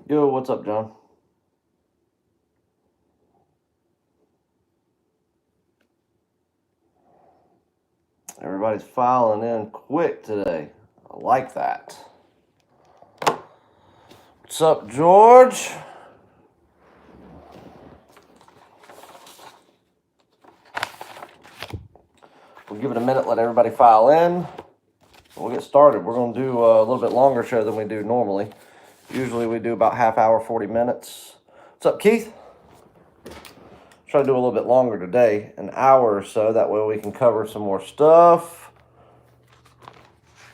Yo, what's up, John? Everybody's filing in quick today. I like that. What's up, George? We'll give it a minute, let everybody file in. We'll get started. We're going to do a little bit longer show than we do normally. Usually we do about half hour, 40 minutes. What's up, Keith? Try to do a little bit longer today, an hour or so. That way we can cover some more stuff.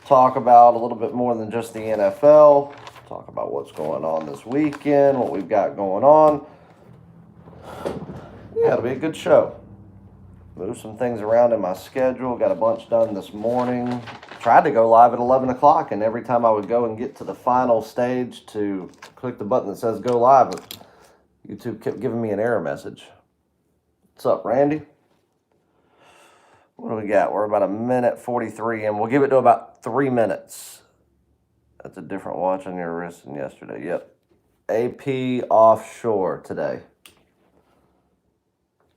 Talk about a little bit more than just the NFL. Talk about what's going on this weekend, what we've got going on. Yeah, it'll be a good show. Move some things around in my schedule. Got a bunch done this morning. Tried to go live at 11 o'clock, and every time I would go and get to the final stage to click the button that says go live, YouTube kept giving me an error message. What's up, Randy? What do we got? We're about a minute 43 in. We'll give it to about 3 minutes. That's a different watch on your wrist than yesterday. Yep. AP Offshore today.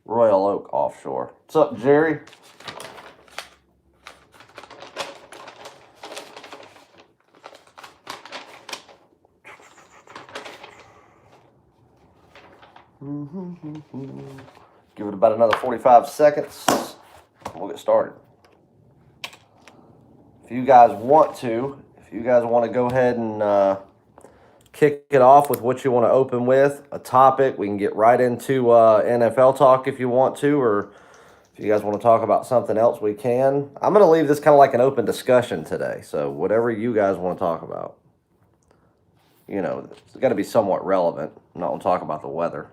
Royal Oak Offshore. What's up, Jerry? Give it about another 45 seconds. We'll get started. If you guys want to go ahead and kick it off with what you want to open with, a topic, we can get right into NFL talk if you want to, or if you guys want to talk about something else, we can. I'm going to leave this kind of like an open discussion today, so whatever you guys want to talk about. You know, it's got to be somewhat relevant. I'm not going to talk about the weather.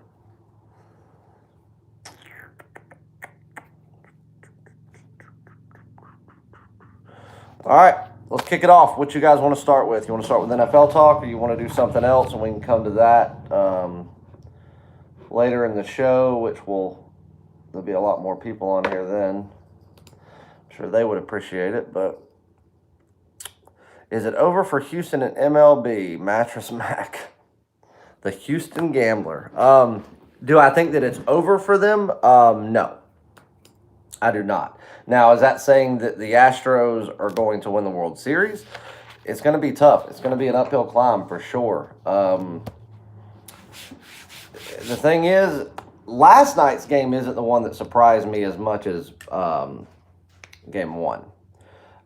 All right, let's kick it off. What you guys want to start with? You want to start with NFL talk, or you want to do something else, and we can come to that later in the show, there'll be a lot more people on here then. I'm sure they would appreciate it, but is it over for Houston and MLB? Mattress Mac, the Houston Gambler. Do I think that it's over for them? No, I do not. Now, is that saying that the Astros are going to win the World Series? It's going to be tough. It's going to be an uphill climb for sure. The thing is, last night's game isn't the one that surprised me as much as game one.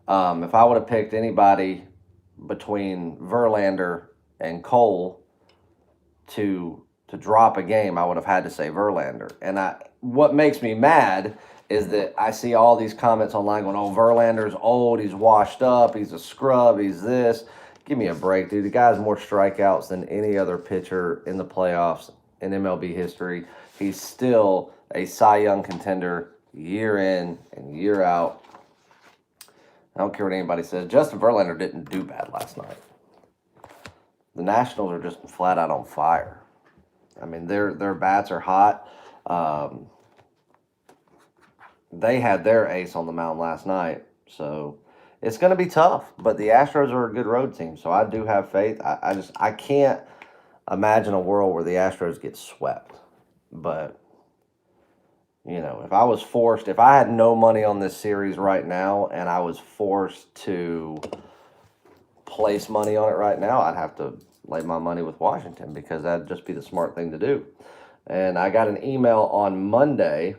If I would have picked anybody between Verlander and Cole to drop a game, I would have had to say Verlander. And what makes me mad is that I see all these comments online going, oh, Verlander's old, he's washed up, he's a scrub, he's this. Give me a break, dude. The guy's more strikeouts than any other pitcher in the playoffs in MLB history. He's still a Cy Young contender year in and year out. I don't care what anybody says. Justin Verlander didn't do bad last night. The Nationals are just flat out on fire. I mean, their bats are hot. They had their ace on the mound last night, so it's going to be tough. But the Astros are a good road team, so I do have faith. I can't imagine a world where the Astros get swept. But you know, if I had no money on this series right now, and I was forced to place money on it right now, I'd have to lay my money with Washington because that'd just be the smart thing to do. And I got an email on Monday.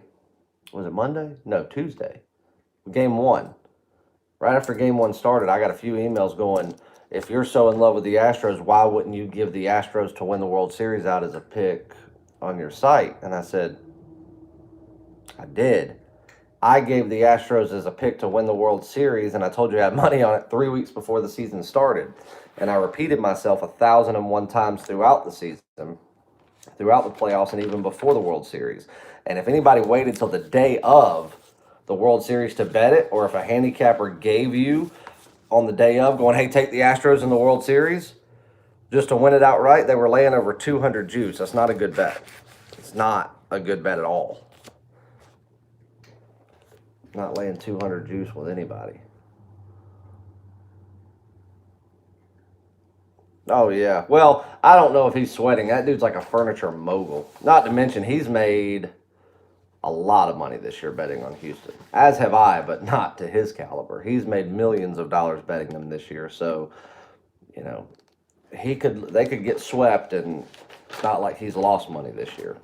Was it Monday? No, Tuesday. Game one. Right after game one started, I got a few emails going, if you're so in love with the Astros, why wouldn't you give the Astros to win the World Series out as a pick on your site? And I said, I did. I gave the Astros as a pick to win the World Series, and I told you I had money on it 3 weeks before the season started. And I repeated myself 1,001 times throughout the season, throughout the playoffs, and even before the World Series. And if anybody waited till the day of the World Series to bet it, or if a handicapper gave you on the day of going, hey, take the Astros in the World Series just to win it outright, they were laying over 200 juice. That's not a good bet. It's not a good bet at all. Not laying 200 juice with anybody. Oh yeah. Well, I don't know if he's sweating. That dude's like a furniture mogul. Not to mention he's made a lot of money this year betting on Houston. As have I, but not to his caliber. He's made millions of dollars betting them this year. So, you know, they could get swept and it's not like he's lost money this year.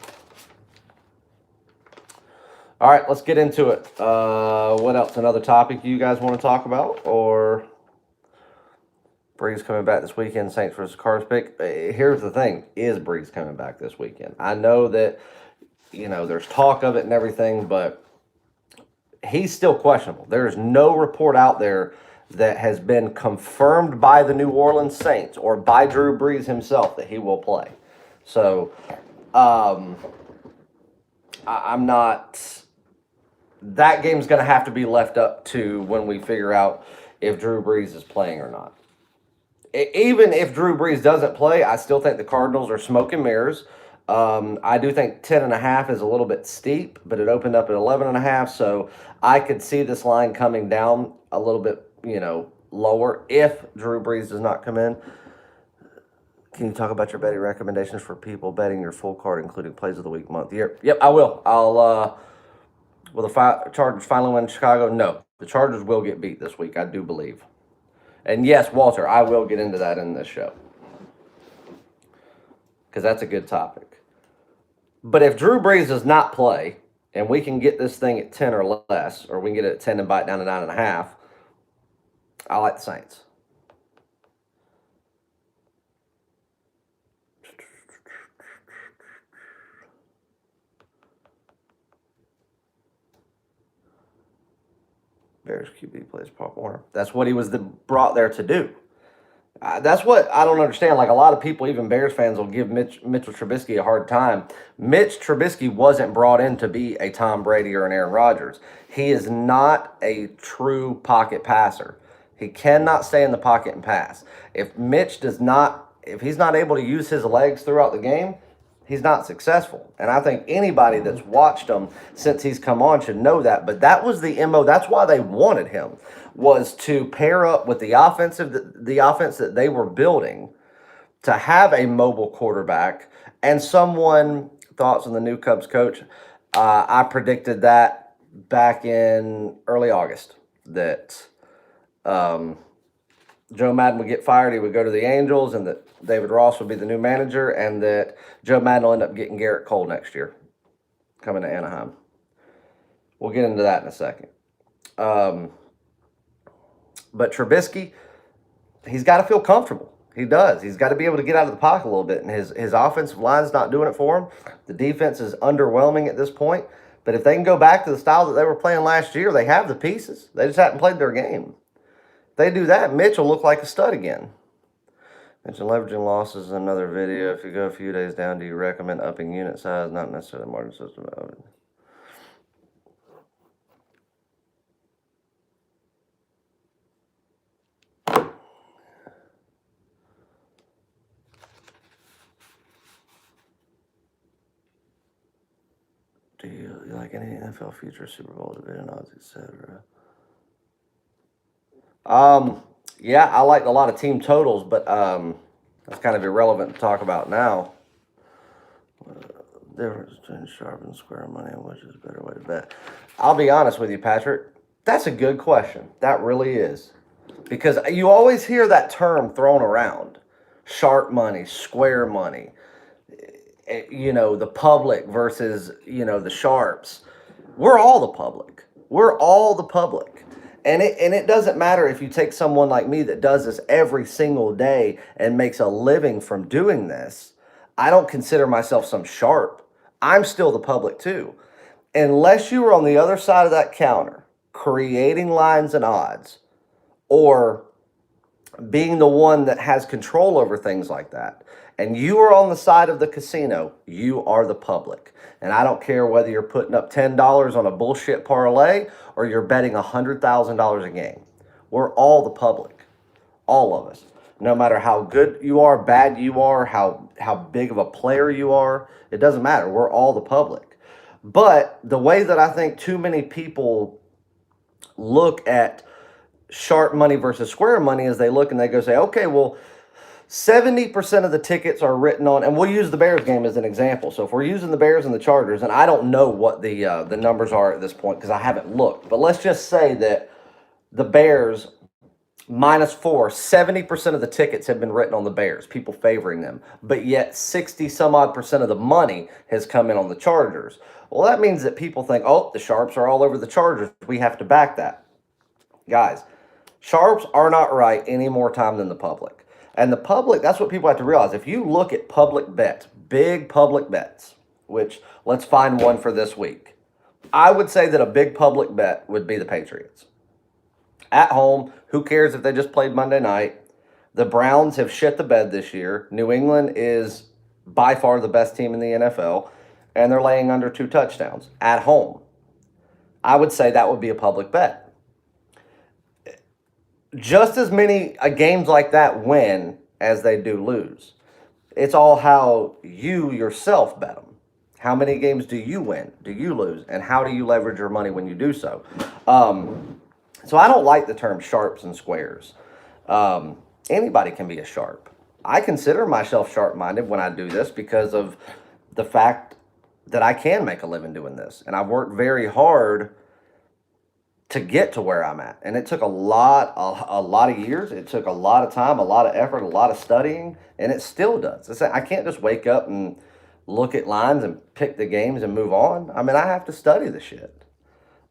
All right, let's get into it. What else? Another topic you guys want to talk about? Or Brees coming back this weekend, Saints versus Cardinals pick. Here's the thing: is Brees coming back this weekend? I know that there's talk of it and everything, but he's still questionable. There is no report out there that has been confirmed by the New Orleans Saints or by Drew Brees himself that he will play. So, I'm not. That game's going to have to be left up to when we figure out if Drew Brees is playing or not. Even if Drew Brees doesn't play, I still think the Cardinals are smoke and mirrors. I do think 10.5 is a little bit steep, but it opened up at 11.5, so I could see this line coming down a little bit, lower if Drew Brees does not come in. Can you talk about your betting recommendations for people betting your full card, including plays of the week, month, year? Yep, I will. Will the Chargers finally win in Chicago? No, the Chargers will get beat this week, I do believe. And yes, Walter, I will get into that in this show because that's a good topic. But if Drew Brees does not play and we can get this thing at 10 or less, or we can get it at 10 and bite down to 9.5, I like the Saints. Bears QB plays Pop Warner. That's what he was brought there to do. That's what I don't understand. Like a lot of people, even Bears fans, will give Mitchell Trubisky a hard time. Mitch Trubisky wasn't brought in to be a Tom Brady or an Aaron Rodgers. He is not a true pocket passer. He cannot stay in the pocket and pass. If he's not able to use his legs throughout the game, he's not successful. And I think anybody that's watched him since he's come on should know that. But that was the MO. That's why they wanted him, was to pair up with the offense that they were building, to have a mobile quarterback and someone. Thoughts on the new Cubs coach? I predicted that back in early August that Joe Madden would get fired. He would go to the Angels, and that David Ross would be the new manager, and that Joe Madden will end up getting Garrett Cole next year, coming to Anaheim. We'll get into that in a second. But Trubisky, he's got to feel comfortable. He does. He's got to be able to get out of the pocket a little bit, and his offensive line's not doing it for him. The defense is underwhelming at this point. But if they can go back to the style that they were playing last year, they have the pieces. They just haven't played their game. If they do that, Mitch will look like a stud again. Mention leveraging losses in another video. If you go a few days down, do you recommend upping unit size, not necessarily margin system? Do you like any NFL future, Super Bowl division odds, etc.? Yeah, I like a lot of team totals, but that's kind of irrelevant to talk about now. Difference between sharp and square money, and which is a better way to bet? I'll be honest with you, Patrick. That's a good question. That really is. Because you always hear that term thrown around. Sharp money, square money. The public versus, the sharps. We're all the public. We're all the public. And it doesn't matter if you take someone like me that does this every single day and makes a living from doing this. I don't consider myself some sharp. I'm still the public too. Unless you were on the other side of that counter, creating lines and odds, or being the one that has control over things like that, and you are on the side of the casino, you are the public. And I don't care whether you're putting up $10 on a bullshit parlay or you're betting $100,000 a game. We're all the public. All of us. No matter how good you are, bad you are, how big of a player you are, it doesn't matter. We're all the public. But the way that I think too many people look at sharp money versus square money is they look and they go say, okay, well, 70% of the tickets are written on, and we'll use the Bears game as an example. So if we're using the Bears and the Chargers, and I don't know what the numbers are at this point because I haven't looked, but let's just say that the Bears -4, 70% of the tickets have been written on the Bears, people favoring them, but yet 60 some odd percent of the money has come in on the Chargers. Well, that means that people think, oh, the Sharps are all over the Chargers. We have to back that. Guys, Sharps are not right any more time than the public. And the public, that's what people have to realize. If you look at public bets, big public bets, which let's find one for this week, I would say that a big public bet would be the Patriots. At home, who cares if they just played Monday night? The Browns have shit the bed this year. New England is by far the best team in the NFL, and they're laying under 2 touchdowns at home. I would say that would be a public bet. Just as many games like that win as they do lose. It's all how you yourself bet them. How many games do you win? Do you lose? And how do you leverage your money when you do so? So I don't like the term sharps and squares. Anybody can be a sharp. I consider myself sharp-minded when I do this because of the fact that I can make a living doing this. And I've worked very hard to get to where I'm at. And it took a lot of years. It took a lot of time, a lot of effort, a lot of studying, and it still does. I can't just wake up and look at lines and pick the games and move on. I mean, I have to study the shit.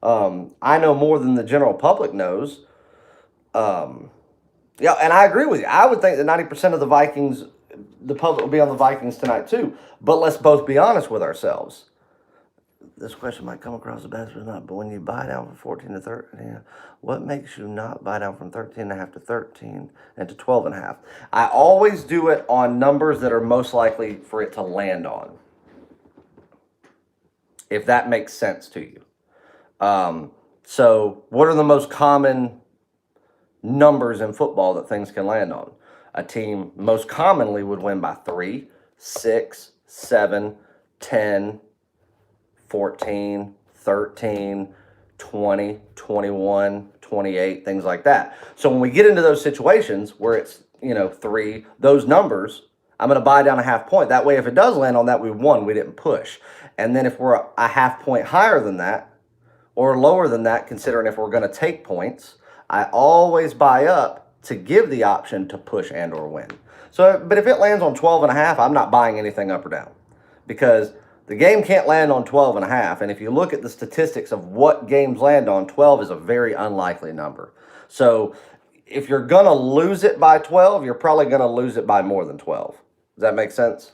I know more than the general public knows. Yeah, and I agree with you. I would think that 90% of the Vikings, the public will be on the Vikings tonight too. But let's both be honest with ourselves. This question might come across the best or not, but when you buy down from 14 to 13, what makes you not buy down from 13.5 to 13 and to 12.5? I always do it on numbers that are most likely for it to land on, if that makes sense to you. So what are the most common numbers in football that things can land on? A team most commonly would win by 3, 6, 7, 10, 14, 13, 20, 21, 28, things like that. So when we get into those situations where it's, 3, those numbers, I'm going to buy down a half point. That way, if it does land on that, we won. We didn't push. And then if we're a half point higher than that or lower than that, considering if we're going to take points, I always buy up to give the option to push and or win. So, but if it lands on 12.5, I'm not buying anything up or down because the game can't land on 12.5. And if you look at the statistics of what games land on, 12 is a very unlikely number. So if you're going to lose it by 12, you're probably going to lose it by more than 12. Does that make sense?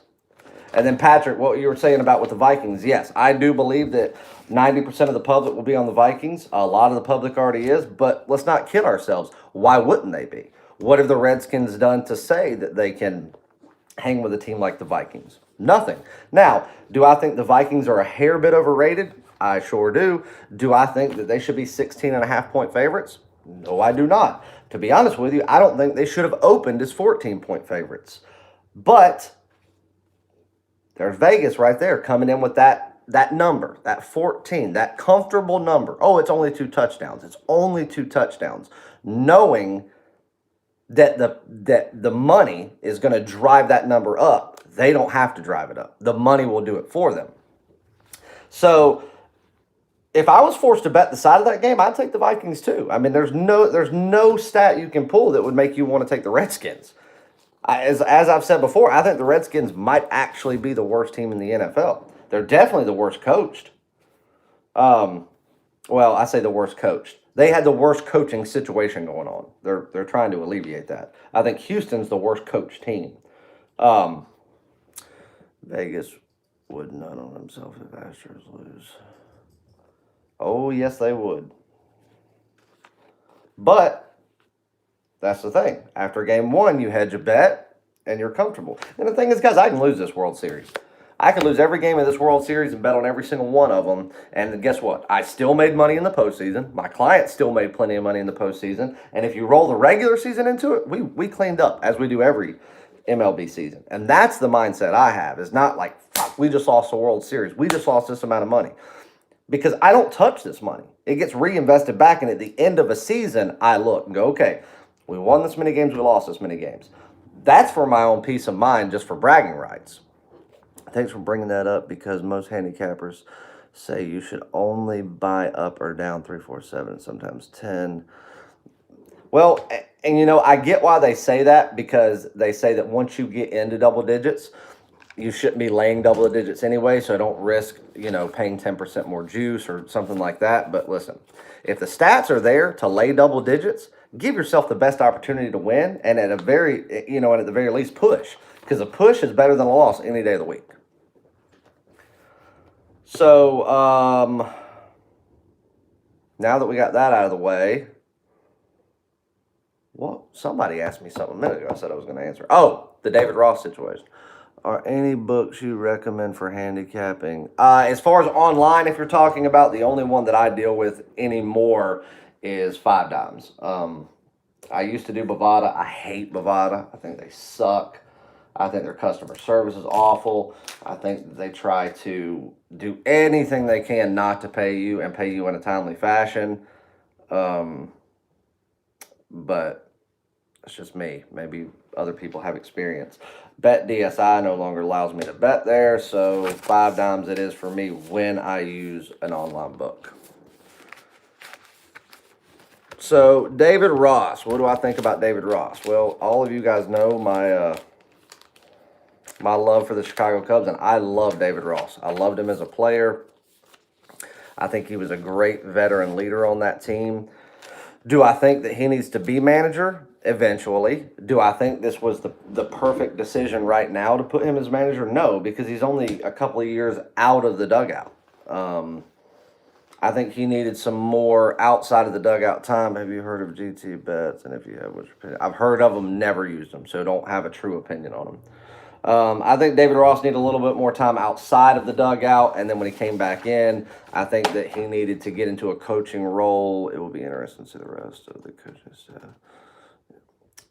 And then, Patrick, what you were saying about with the Vikings, yes, I do believe that 90% of the public will be on the Vikings. A lot of the public already is, but let's not kid ourselves. Why wouldn't they be? What have the Redskins done to say that they can hang with a team like the Vikings? Nothing. Now, do I think the Vikings are a hair bit overrated? I sure do. Do I think that they should be 16.5 point favorites? No, I do not. To be honest with you, I don't think they should have opened as 14 point favorites. But there's Vegas right there coming in with that number, that 14, that comfortable number. Oh, it's only 2 touchdowns. It's only 2 touchdowns. Knowing that the money is going to drive that number up. They don't have to drive it up. The money will do it for them. So if I was forced to bet the side of that game, I'd take the Vikings too. I mean, there's no stat you can pull that would make you want to take the Redskins. As I've said before, I think the Redskins might actually be the worst team in the NFL. They're definitely the worst coached. Well, I say the worst coached. They had the worst coaching situation going on. They're trying to alleviate that. I think Houston's the worst coached team. Vegas would nut on themselves if Astros lose. Oh, yes, they would. But that's the thing. After game 1, you hedge a bet, and you're comfortable. And the thing is, guys, I can lose this World Series. I could lose every game of this World Series and bet on every single one of them. And guess what? I still made money in the postseason. My clients still made plenty of money in the postseason. And if you roll the regular season into it, we cleaned up, as we do every MLB season. And that's the mindset I have. It's not like, fuck, we just lost the World Series. We just lost this amount of money. Because I don't touch this money. It gets reinvested back, and at the end of a season, I look and go, okay, we won this many games, we lost this many games. that's for my own peace of mind, just for bragging rights. Thanks for bringing that up because most handicappers say you should only buy up or down 3, 4, 7, sometimes 10. Well, and I get why they say that because they say that once you get into double digits, you shouldn't be laying double digits anyway, so don't risk, paying 10% more juice or something like that. But listen, if the stats are there to lay double digits, give yourself the best opportunity to win, and at the very least, push, because a push is better than a loss any day of the week. So, now that we got that out of the way, well, somebody asked me something a minute ago. I said I was going to answer. Oh, the David Ross situation. Are any books you recommend for handicapping? As far as online, if you're talking about, the only one that I deal with anymore is Five Dimes. I used to do Bovada. I hate Bovada. I think they suck. I think their customer service is awful. I think they try to do anything they can not to pay you and pay you in a timely fashion. But it's just me. Maybe other people have experience. Bet DSI no longer allows me to bet there, so Five Dimes it is for me when I use an online book. So David Ross, what do I think about David Ross? Well, all of you guys know my love for the Chicago Cubs, and I love David Ross. I loved him as a player. I think he was a great veteran leader on that team. Do I think that he needs to be manager? Eventually. Do I think this was the perfect decision right now to put him as manager? No, because he's only a couple of years out of the dugout. I think he needed some more outside of the dugout time. Have you heard of GT Bets? And if you have, what's your opinion? I've heard of them, never used them, so don't have a true opinion on them. I think David Ross needed a little bit more time outside of the dugout, and then when he came back in, I think that he needed to get into a coaching role. It will be interesting to see the rest of the coaching staff.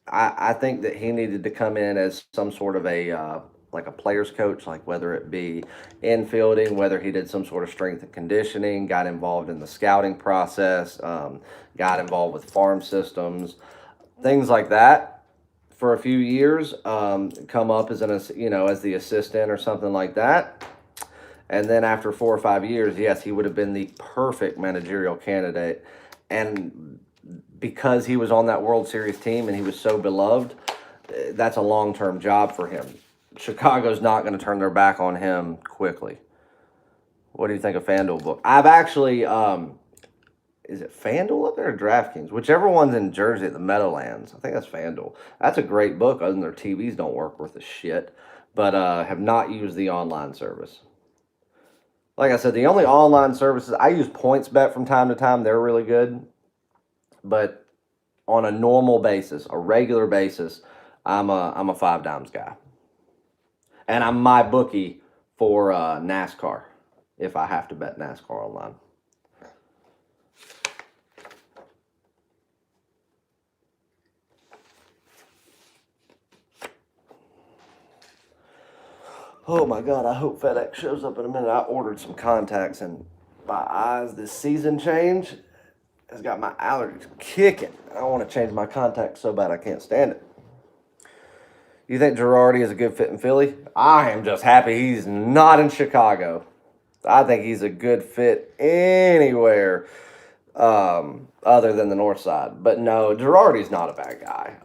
I think that he needed to come in as some sort of a like a player's coach, like whether it be infielding, whether he did some sort of strength and conditioning, got involved in the scouting process, got involved with farm systems, things like that for a few years, come up as as the assistant or something like that. And then after 4 or 5 years, yes, he would have been the perfect managerial candidate. And because he was on that World Series team and he was so beloved, that's a long-term job for him. Chicago's not going to turn their back on him quickly. What do you think of FanDuel book? I've actually, is it FanDuel up there or DraftKings? Whichever one's in Jersey at the Meadowlands. I think that's FanDuel. That's a great book, other than their TVs don't work worth a shit. But have not used the online service. Like I said, the only online services, I use PointsBet from time to time. They're really good. But on a normal basis, a regular basis, I'm a Five Dimes guy. And I'm my bookie for NASCAR if I have to bet NASCAR online. Oh my God, I hope FedEx shows up in a minute. I ordered some contacts and my eyes, this season change has got my allergies kicking. I want to change my contacts so bad I can't stand it. You think Girardi is a good fit in Philly? I am just happy he's not in Chicago. I think he's a good fit anywhere other than the north side. But no, Girardi's not a bad guy.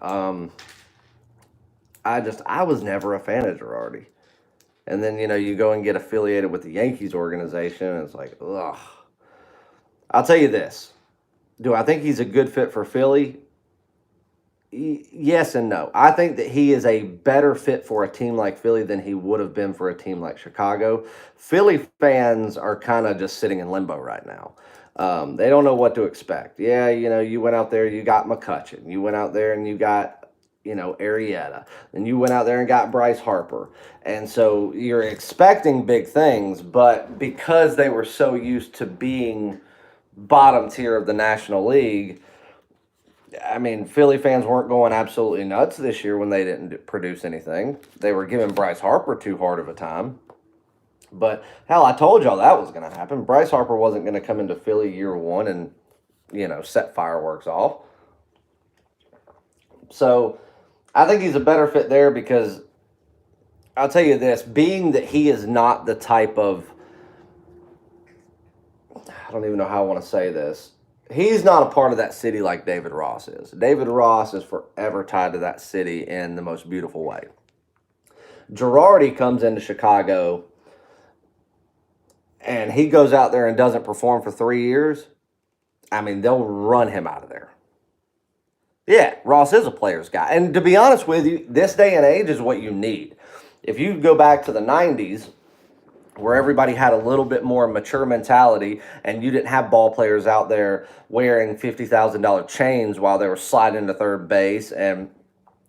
I was never a fan of Girardi. And then, you go and get affiliated with the Yankees organization, and it's like, ugh. I'll tell you this. Do I think he's a good fit for Philly? Yes and no. I think that he is a better fit for a team like Philly than he would have been for a team like Chicago. Philly fans are kind of just sitting in limbo right now. They don't know what to expect. Yeah, you went out there, you got McCutchen. You went out there and you got, Arrieta. And you went out there and got Bryce Harper. And so you're expecting big things, but because they were so used to being bottom tier of the National League, I mean, Philly fans weren't going absolutely nuts this year when they didn't produce anything. They were giving Bryce Harper too hard of a time. But, hell, I told y'all that was going to happen. Bryce Harper wasn't going to come into Philly year one and, set fireworks off. So, I think he's a better fit there because I'll tell you this: being that he is not the type of, I don't even know how I want to say this. He's not a part of that city like David Ross is. David Ross is forever tied to that city in the most beautiful way. Girardi comes into Chicago and he goes out there and doesn't perform for 3 years. I mean, they'll run him out of there. Yeah, Ross is a player's guy. And to be honest with you, this day and age is what you need. If you go back to the 90s, where everybody had a little bit more mature mentality and you didn't have ball players out there wearing $50,000 chains while they were sliding to third base and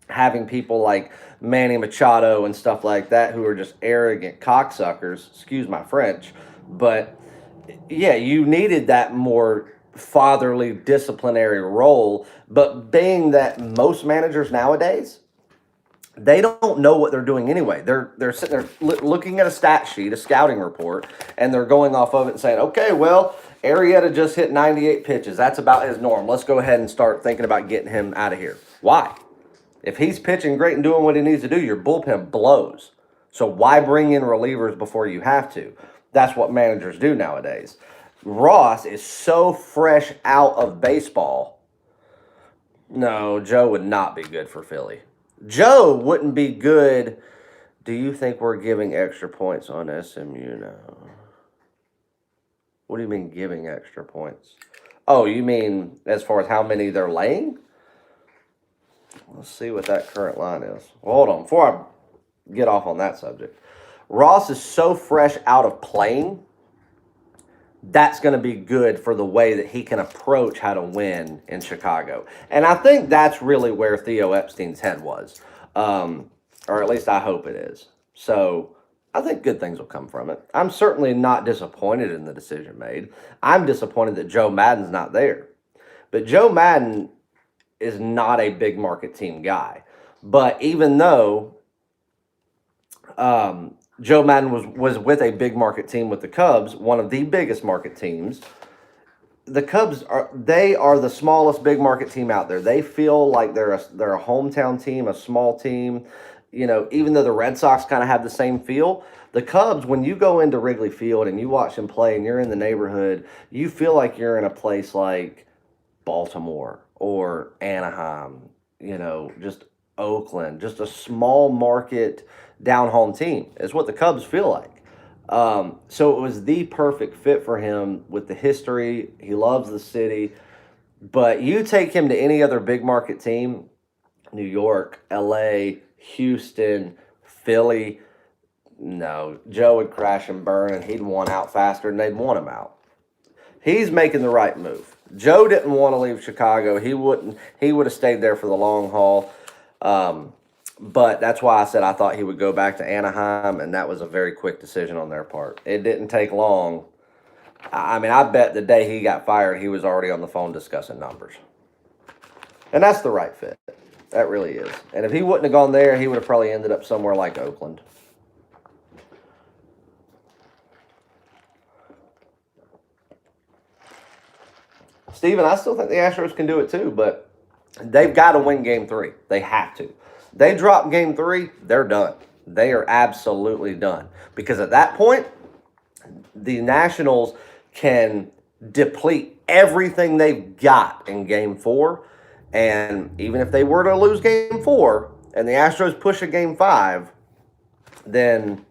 having people like Manny Machado and stuff like that who are just arrogant cocksuckers, excuse my French. But yeah, you needed that more fatherly disciplinary role. But being that most managers nowadays, they don't know what they're doing anyway. They're sitting there looking at a stat sheet, a scouting report, and they're going off of it and saying, okay, well, Arrieta just hit 98 pitches. That's about his norm. Let's go ahead and start thinking about getting him out of here. Why? If he's pitching great and doing what he needs to do, your bullpen blows. So why bring in relievers before you have to? That's what managers do nowadays. Ross is so fresh out of baseball. No, Joe would not be good for Philly. Joe wouldn't be good. Do you think we're giving extra points on SMU now? What do you mean giving extra points? Oh, you mean as far as how many they're laying? Let's see what that current line is. Well, hold on. Before I get off on that subject, Ross is so fresh out of playing. That's going to be good for the way that he can approach how to win in Chicago. And I think that's really where Theo Epstein's head was. Or at least I hope it is. So I think good things will come from it. I'm certainly not disappointed in the decision made. I'm disappointed that Joe Maddon's not there. But Joe Maddon is not a big market team guy. But even though Joe Maddon was with a big market team with the Cubs, one of the biggest market teams. The Cubs are the smallest big market team out there. They feel like they're a hometown team, a small team. You know, even though the Red Sox kind of have the same feel, the Cubs, when you go into Wrigley Field and you watch them play and you're in the neighborhood, you feel like you're in a place like Baltimore or Anaheim, you know, just Oakland, just a small market down home team. Is what the Cubs feel like. So it was the perfect fit for him with the history. He loves the city. But you take him to any other big market team, New York, LA, Houston, Philly, no, Joe would crash and burn and he'd want out faster than they'd want him out. He's making the right move. Joe didn't want to leave Chicago. He would have stayed there for the long haul. But that's why I said I thought he would go back to Anaheim, and that was a very quick decision on their part. It didn't take long. I mean, I bet the day he got fired, he was already on the phone discussing numbers. And that's the right fit. That really is. And if he wouldn't have gone there, he would have probably ended up somewhere like Oakland. Steven, I still think the Astros can do it too, but they've got to win Game 3. They have to. They drop Game 3, they're done. They are absolutely done. Because at that point, the Nationals can deplete everything they've got in Game 4. And even if they were to lose Game 4 and the Astros push a Game 5, then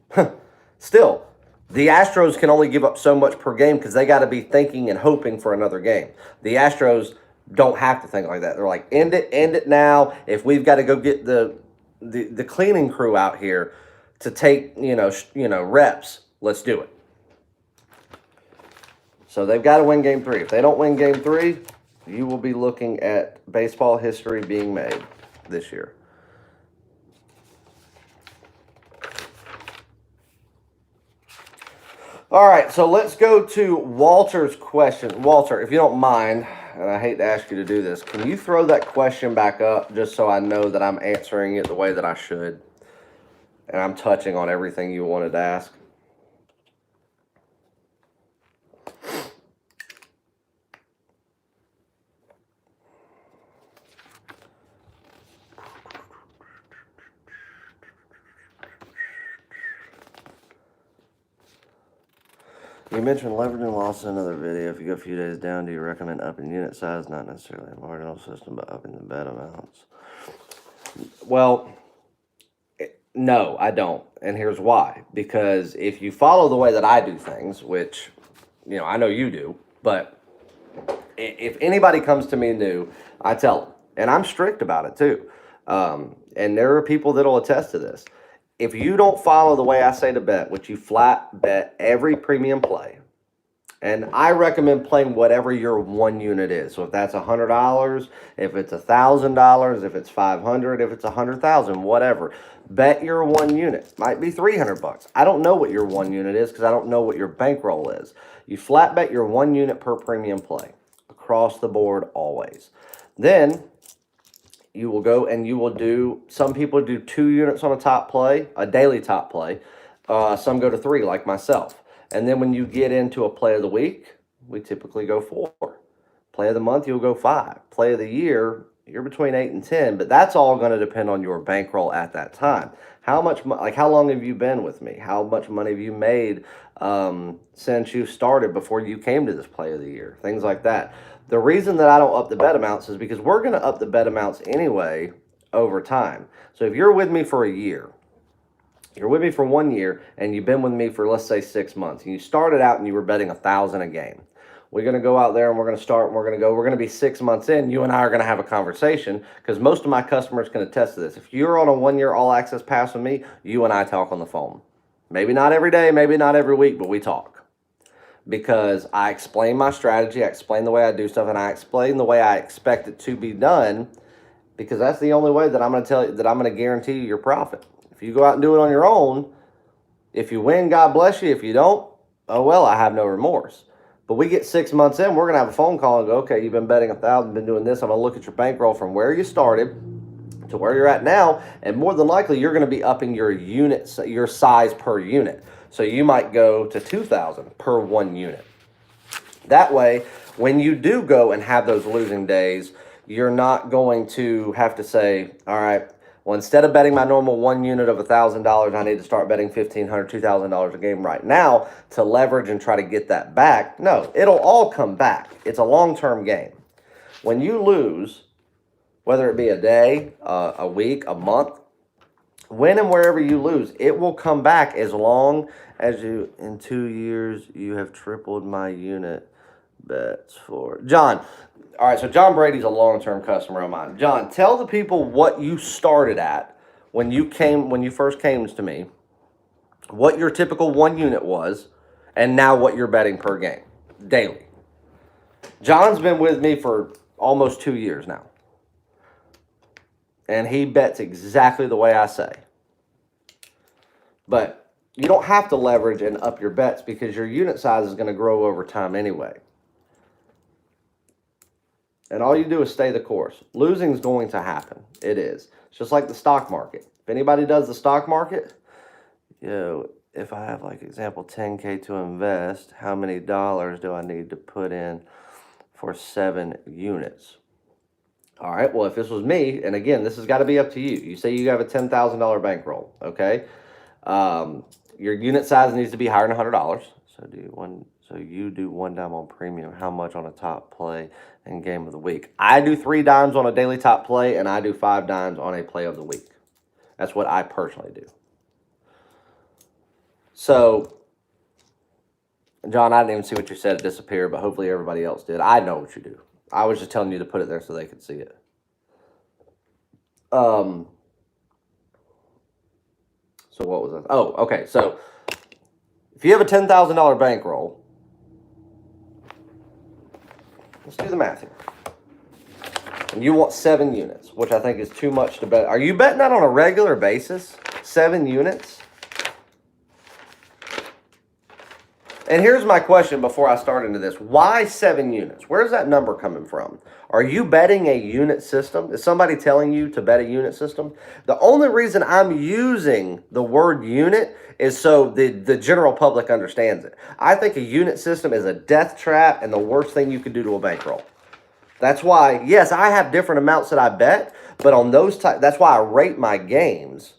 still, the Astros can only give up so much per game because they got to be thinking and hoping for another game. The Astros don't have to think like that. They're like, end it now. If we've got to go get the cleaning crew out here to take reps, let's do it. So they've got to win Game 3. If they don't win Game 3, you will be looking at baseball history being made this year. All right, so let's go to Walter's question. Walter, if you don't mind, and I hate to ask you to do this, can you throw that question back up just so I know that I'm answering it the way that I should and I'm touching on everything you wanted to ask? You mentioned leveraging loss in another video. If you go a few days down, do you recommend upping unit size? Not necessarily a marginal system, but upping the bet amounts. Well, no, I don't. And here's why. Because if you follow the way that I do things, which, I know you do, but if anybody comes to me new, I tell them. And I'm strict about it too. And there are people that'll attest to this. If you don't follow the way I say to bet, which you flat bet every premium play, and I recommend playing whatever your one unit is. So if that's $100, if it's $1,000, if it's $500, if it's $100,000, whatever, bet your one unit. Might be $300. I don't know what your one unit is because I don't know what your bankroll is. You flat bet your one unit per premium play across the board always. Then you will go and you will do, some people do 2 units on a top play, a daily top play. Some go to 3 like myself. And then when you get into a play of the week, we typically go 4. Play of the month, you'll go 5. Play of the year, you're between 8 and 10. But that's all going to depend on your bankroll at that time. How much, like how long have you been with me? How much money have you made since you started before you came to this play of the year? Things like that. The reason that I don't up the bet amounts is because we're going to up the bet amounts anyway over time. So if you're with me for a year, you're with me for 1 year, and you've been with me for, let's say, 6 months, and you started out and you were betting $1,000 a game. We're going to go out there and we're going to start, and we're going to be 6 months in. You and I are going to have a conversation because most of my customers can attest to this. If you're on a 1-year all access pass with me, you and I talk on the phone. Maybe not every day, maybe not every week, but we talk. Because I explain my strategy, I explain the way I do stuff, and I explain the way I expect it to be done, because that's the only way that I'm going to tell you, that I'm going to guarantee you your profit. If you go out and do it on your own, if you win, God bless you. If you don't, oh well, I have no remorse. But we get 6 months in, we're going to have a phone call and go, okay, you've been betting 1,000, been doing this. I'm going to look at your bankroll from where you started to where you're at now, and more than likely, you're going to be upping your units, your size per unit. So you might go to 2,000 per 1 unit. That way, when you do go and have those losing days, you're not going to have to say, all right, well, instead of betting my normal 1 unit of $1,000, I need to start betting $1,500, $2,000 a game right now to leverage and try to get that back. No, it'll all come back. It's a long-term game. When you lose, whether it be a day, a week, a month, when and wherever you lose, it will come back as long as you, in 2 years, you have tripled my unit bets for. John, all right, so John Brady's a long-term customer of mine. John, tell the people what you started at when you first came to me, what your typical 1 unit was, and now what you're betting per game, daily. John's been with me for almost 2 years now. And he bets exactly the way I say. But you don't have to leverage and up your bets because your unit size is going to grow over time anyway. And all you do is stay the course. Losing is going to happen. It is. It's just like the stock market. If anybody does the stock market, if I have, like, example, 10K to invest, how many dollars do I need to put in for 7 units? All right, well, if this was me, and again, this has got to be up to you. You say you have a $10,000 bankroll, okay? Your unit size needs to be higher than $100. So you do 1 dime on premium. How much on a top play and game of the week? I do 3 dimes on a daily top play, and I do 5 dimes on a play of the week. That's what I personally do. So, John, I didn't even see what you said. It disappeared, but hopefully everybody else did. I know what you do. I was just telling you to put it there so they could see it. So what was that? Oh, okay. So if you have a $10,000 bankroll, let's do the math here. And you want 7 units, which I think is too much to bet. Are you betting that on a regular basis? 7 units? And here's my question before I start into this. Why 7 units? Where's that number coming from? Are you betting a unit system? Is somebody telling you to bet a unit system? The only reason I'm using the word unit is so the general public understands it. I think a unit system is a death trap and the worst thing you can do to a bankroll. That's why, yes, I have different amounts that I bet, but on those that's why I rate my games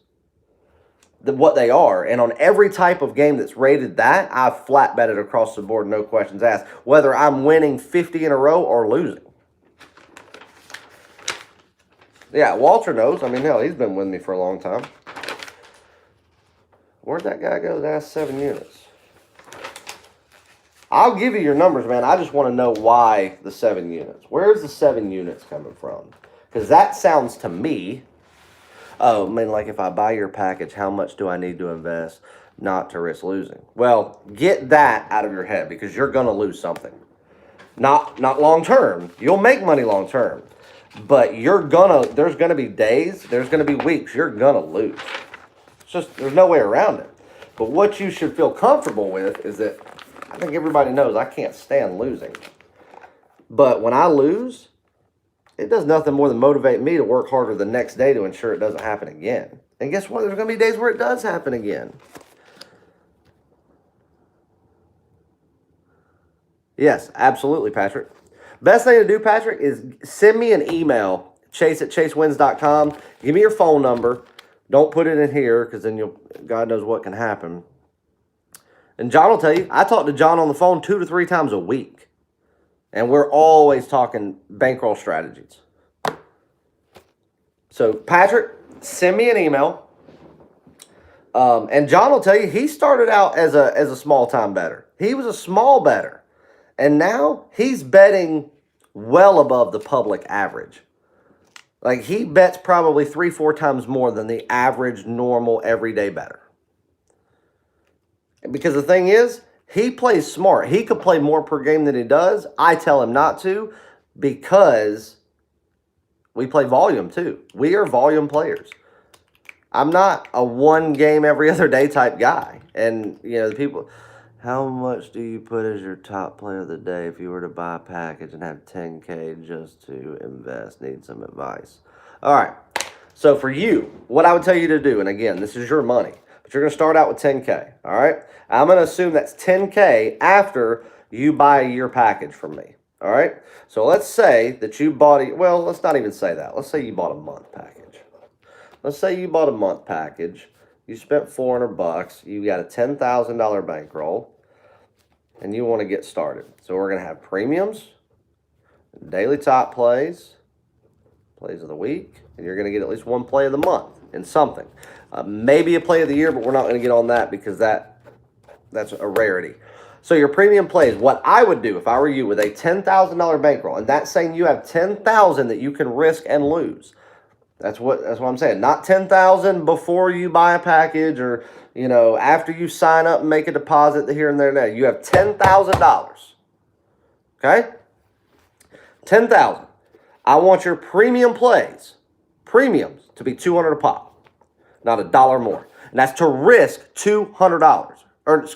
what they are. And on every type of game that's rated that, I've flat betted across the board, no questions asked, whether I'm winning 50 in a row or losing. Yeah, Walter knows. I mean, hell, he's been with me for a long time. Where'd that guy go? That's 7 units. I'll give you your numbers, man. I just want to know why the 7 units. Where's the 7 units coming from? Because that sounds to me, oh, I mean, like if I buy your package, how much do I need to invest not to risk losing? Well, get that out of your head because you're going to lose something. Not long term. You'll make money long term. But there's gonna be days, there's gonna be weeks, you're gonna lose. It's just, there's no way around it. But what you should feel comfortable with is that, I think everybody knows I can't stand losing. But when I lose, it does nothing more than motivate me to work harder the next day to ensure it doesn't happen again. And guess what? There's gonna be days where it does happen again. Yes, absolutely, Patrick. Best thing to do, Patrick, is send me an email, chase@chasewins.com. Give me your phone number. Don't put it in here because then God knows what can happen. And John will tell you, I talk to John on the phone 2 to 3 times a week. And we're always talking bankroll strategies. So, Patrick, send me an email. And John will tell you, he started out as a small-time bettor. He was a small bettor. And now he's betting well above the public average. Like he bets probably 3-4 times more than the average, normal, everyday bettor. Because the thing is, he plays smart. He could play more per game than he does. I tell him not to because we play volume too. We are volume players. I'm not a one game every other day type guy. And, the people... How much do you put as your top player of the day if you were to buy a package and have $10K just to invest? Need some advice. All right. So for you, what I would tell you to do, and again, this is your money, but you're going to start out with $10K. All right. I'm going to assume that's $10K after you buy a year package from me. All right. So let's say that you bought well, let's not even say that. Let's say you bought a month package. Let's say you bought a month package. You spent $400. You got a $10,000 bankroll, and you want to get started. So we're going to have premiums, daily top plays of the week, and you're going to get at least one play of the month in something. Maybe a play of the year, but we're not going to get on that because that's a rarity. So your premium plays, what I would do if I were you with a $10,000 bankroll, and that's saying you have $10,000 that you can risk and lose. That's what I'm saying. Not $10,000 before you buy a package or, after you sign up and make a deposit here and there. Now you have $10,000. Okay? $10,000. I want your premiums to be $200 a pop, not $1 more. And that's to risk $200. Or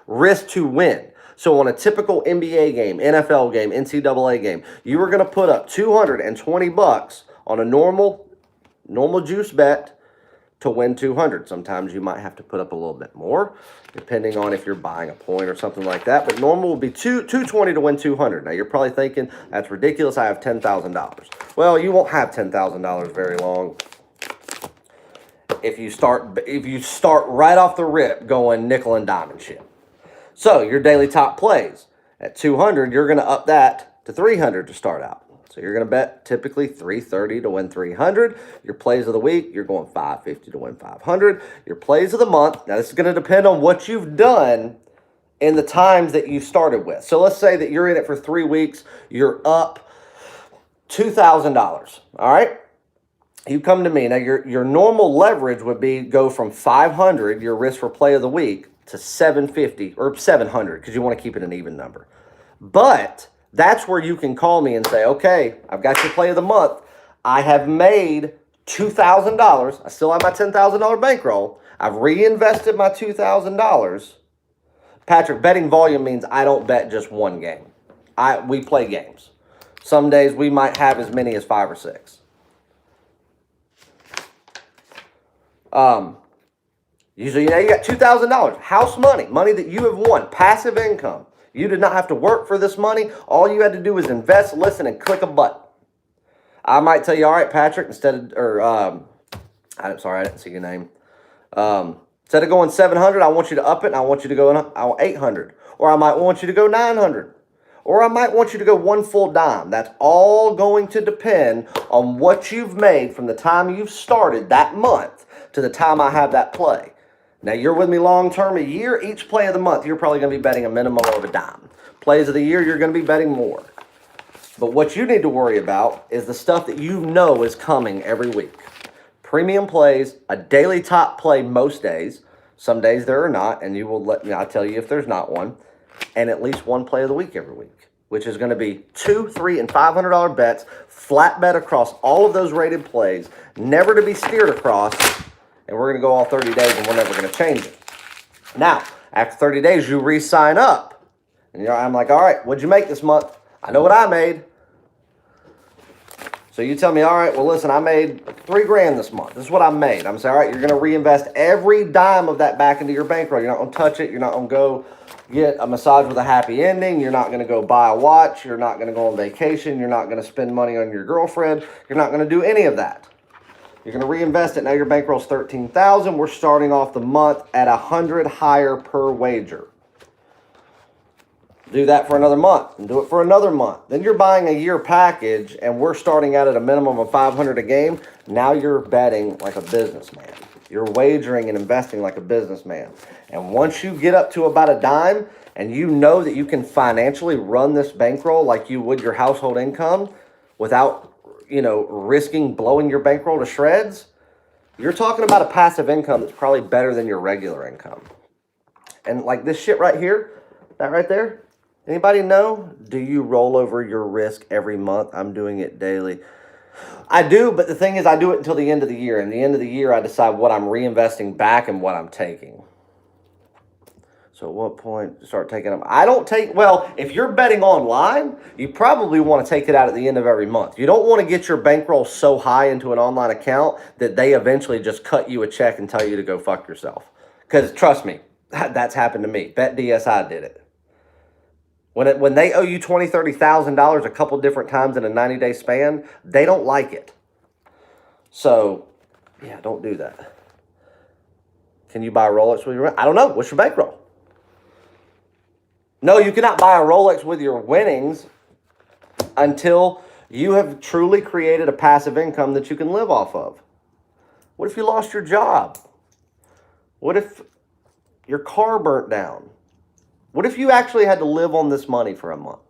risk to win. So on a typical NBA game, NFL game, NCAA game, you were going to put up $220 on a normal juice bet to win 200. Sometimes you might have to put up a little bit more, depending on if you're buying a point or something like that. But normal would be $220 to win 200. Now you're probably thinking that's ridiculous. I have $10,000. Well, you won't have $10,000 very long if you start right off the rip going nickel and diamond shit. So your daily top plays at 200, you're going to up that to 300 to start out. So you're going to bet typically $330 to win 300. Your plays of the week, you're going $550 to win 500. Your plays of the month, now this is going to depend on what you've done in the times that you started with. So let's say that you're in it for 3 weeks. You're up $2,000. All right? You come to me. Now your normal leverage would be go from 500, your risk for play of the week, to 750 or 700 because you want to keep it an even number. But that's where you can call me and say, okay, I've got your play of the month. I have made $2,000. I still have my $10,000 bankroll. I've reinvested my $2,000. Patrick, betting volume means I don't bet just one game. We play games. Some days we might have as many as 5 or 6. Usually, you got $2,000. House money that you have won, passive income. You did not have to work for this money. All you had to do was invest, listen, and click a button. I might tell you, all right, Patrick, I'm sorry, I didn't see your name. Instead of going 700, I want you to up it and I want you to go 800. Or I might want you to go 900. Or I might want you to go one full dime. That's all going to depend on what you've made from the time you've started that month to the time I have that play. Now, you're with me long term, a year, each play of the month, you're probably going to be betting a minimum of a dime. Plays of the year, you're going to be betting more. But what you need to worry about is the stuff that you know is coming every week. Premium plays, a daily top play most days. Some days there are not, and you will let me, I'll tell you if there's not one. And at least one play of the week every week, which is going to be $200, $300, and $500 bets, flat bet across all of those rated plays, never to be steered across, and we're going to go all 30 days and we're never going to change it. Now, after 30 days, you re-sign up. And I'm like, all right, what'd you make this month? I know what I made. So you tell me, all right, well, listen, I made $3,000 this month. This is what I made. I'm saying, all right, you're going to reinvest every dime of that back into your bankroll. You're not going to touch it. You're not going to go get a massage with a happy ending. You're not going to go buy a watch. You're not going to go on vacation. You're not going to spend money on your girlfriend. You're not going to do any of that. You're going to reinvest it. Now your bankroll's $13,000. We're starting off the month at $100 higher per wager. Do that for another month and do it for another month. Then you're buying a year package and we're starting out at a minimum of $500 a game. Now you're betting like a businessman. You're wagering and investing like a businessman. And once you get up to about a dime and you know that you can financially run this bankroll like you would your household income without, risking blowing your bankroll to shreds, you're talking about a passive income that's probably better than your regular income. And like this shit right here, that right there, anybody know? Do you roll over your risk every month? I'm doing it daily. I do, but the thing is I do it until the end of the year. And the end of the year, I decide what I'm reinvesting back and what I'm taking. So at what point start taking them? I don't take, well, if you're betting online, you probably want to take it out at the end of every month. You don't want to get your bankroll so high into an online account that they eventually just cut you a check and tell you to go fuck yourself. Because trust me, that's happened to me. BetDSI did it. When they owe you $20,000, $30,000 a couple different times in a 90-day span, they don't like it. So, yeah, don't do that. Can you buy a Rolex with your? I don't know. What's your bankroll? No, you cannot buy a Rolex with your winnings until you have truly created a passive income that you can live off of. What if you lost your job? What if your car burnt down? What if you actually had to live on this money for a month?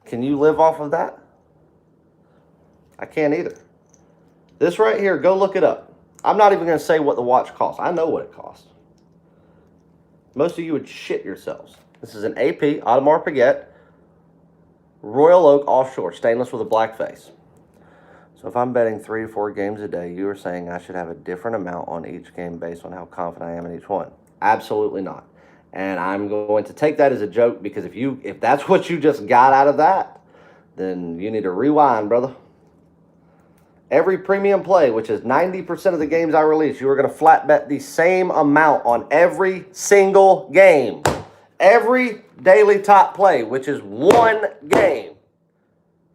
Can you live off of that? I can't either. This right here, go look it up. I'm not even going to say what the watch costs. I know what it costs. Most of you would shit yourselves. This is an AP, Audemars Piguet, Royal Oak Offshore, stainless with a black face. So if I'm betting 3 or 4 games a day, you are saying I should have a different amount on each game based on how confident I am in each one. Absolutely not. And I'm going to take that as a joke because if that's what you just got out of that, then you need to rewind, brother. Every premium play, which is 90% of the games I release, you are going to flat bet the same amount on every single game. Every daily top play, which is 1 game,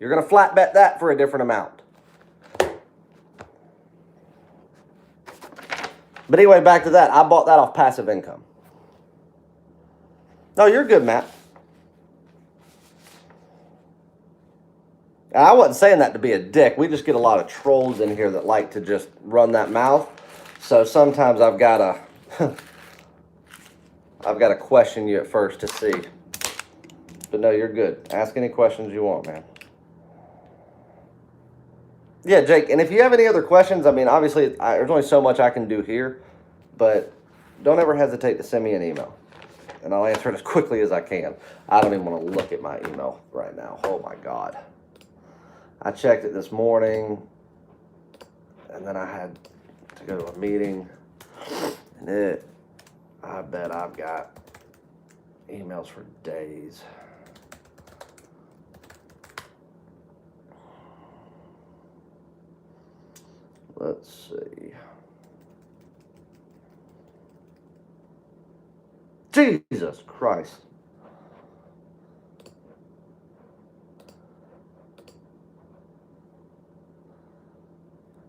you're going to flat bet that for a different amount. But anyway, back to that. I bought that off passive income. No, you're good, Matt. And I wasn't saying that to be a dick. We just get a lot of trolls in here that like to just run that mouth. So sometimes I've got to question you at first to see. But no, you're good. Ask any questions you want, man. Yeah, Jake, and if you have any other questions, I mean, obviously, there's only so much I can do here, but don't ever hesitate to send me an email, and I'll answer it as quickly as I can. I don't even want to look at my email right now. Oh, my God. I checked it this morning, and then I had to go to a meeting, and I bet I've got emails for days. Let's see. Jesus Christ.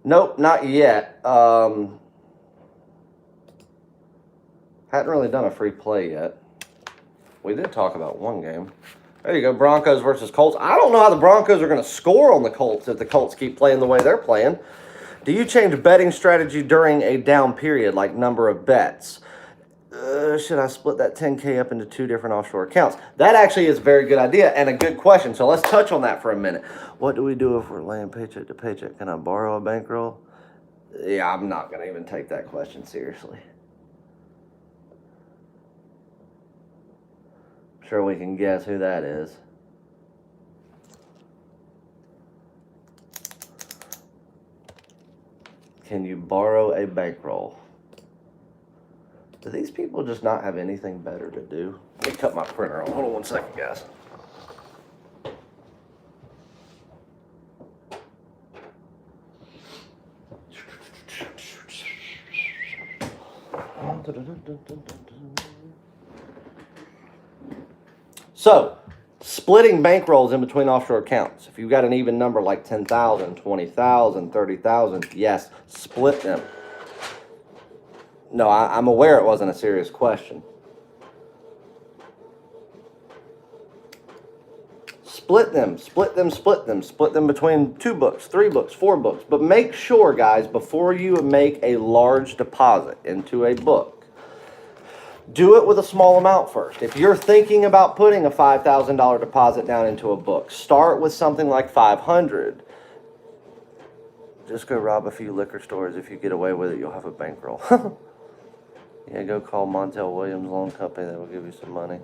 Nope, not yet. Hadn't really done a free play yet. We did talk about one game. There you go, Broncos versus Colts. I don't know how the Broncos are going to score on the Colts if the Colts keep playing the way they're playing. Do you change betting strategy during a down period, like number of bets? Should I split that 10K up into 2 different offshore accounts? That actually is a very good idea and a good question. So let's touch on that for a minute. What do we do if we're laying paycheck to paycheck? Can I borrow a bankroll? Yeah, I'm not going to even take that question seriously. I'm sure we can guess who that is. Can you borrow a bankroll? Do these people just not have anything better to do? Let me cut my printer on. Hold on one second, guys. So, splitting bankrolls in between offshore accounts. If you've got an even number like 10,000, 20,000, 30,000, yes, split them. No, I'm aware it wasn't a serious question. Split them between 2 books, 3 books, 4 books. But make sure, guys, before you make a large deposit into a book, do it with a small amount first. If you're thinking about putting a $5,000 deposit down into a book, start with something like $500. Just go rob a few liquor stores. If you get away with it, you'll have a bankroll. Yeah, go call Montel Williams Loan Company. They will give you some money.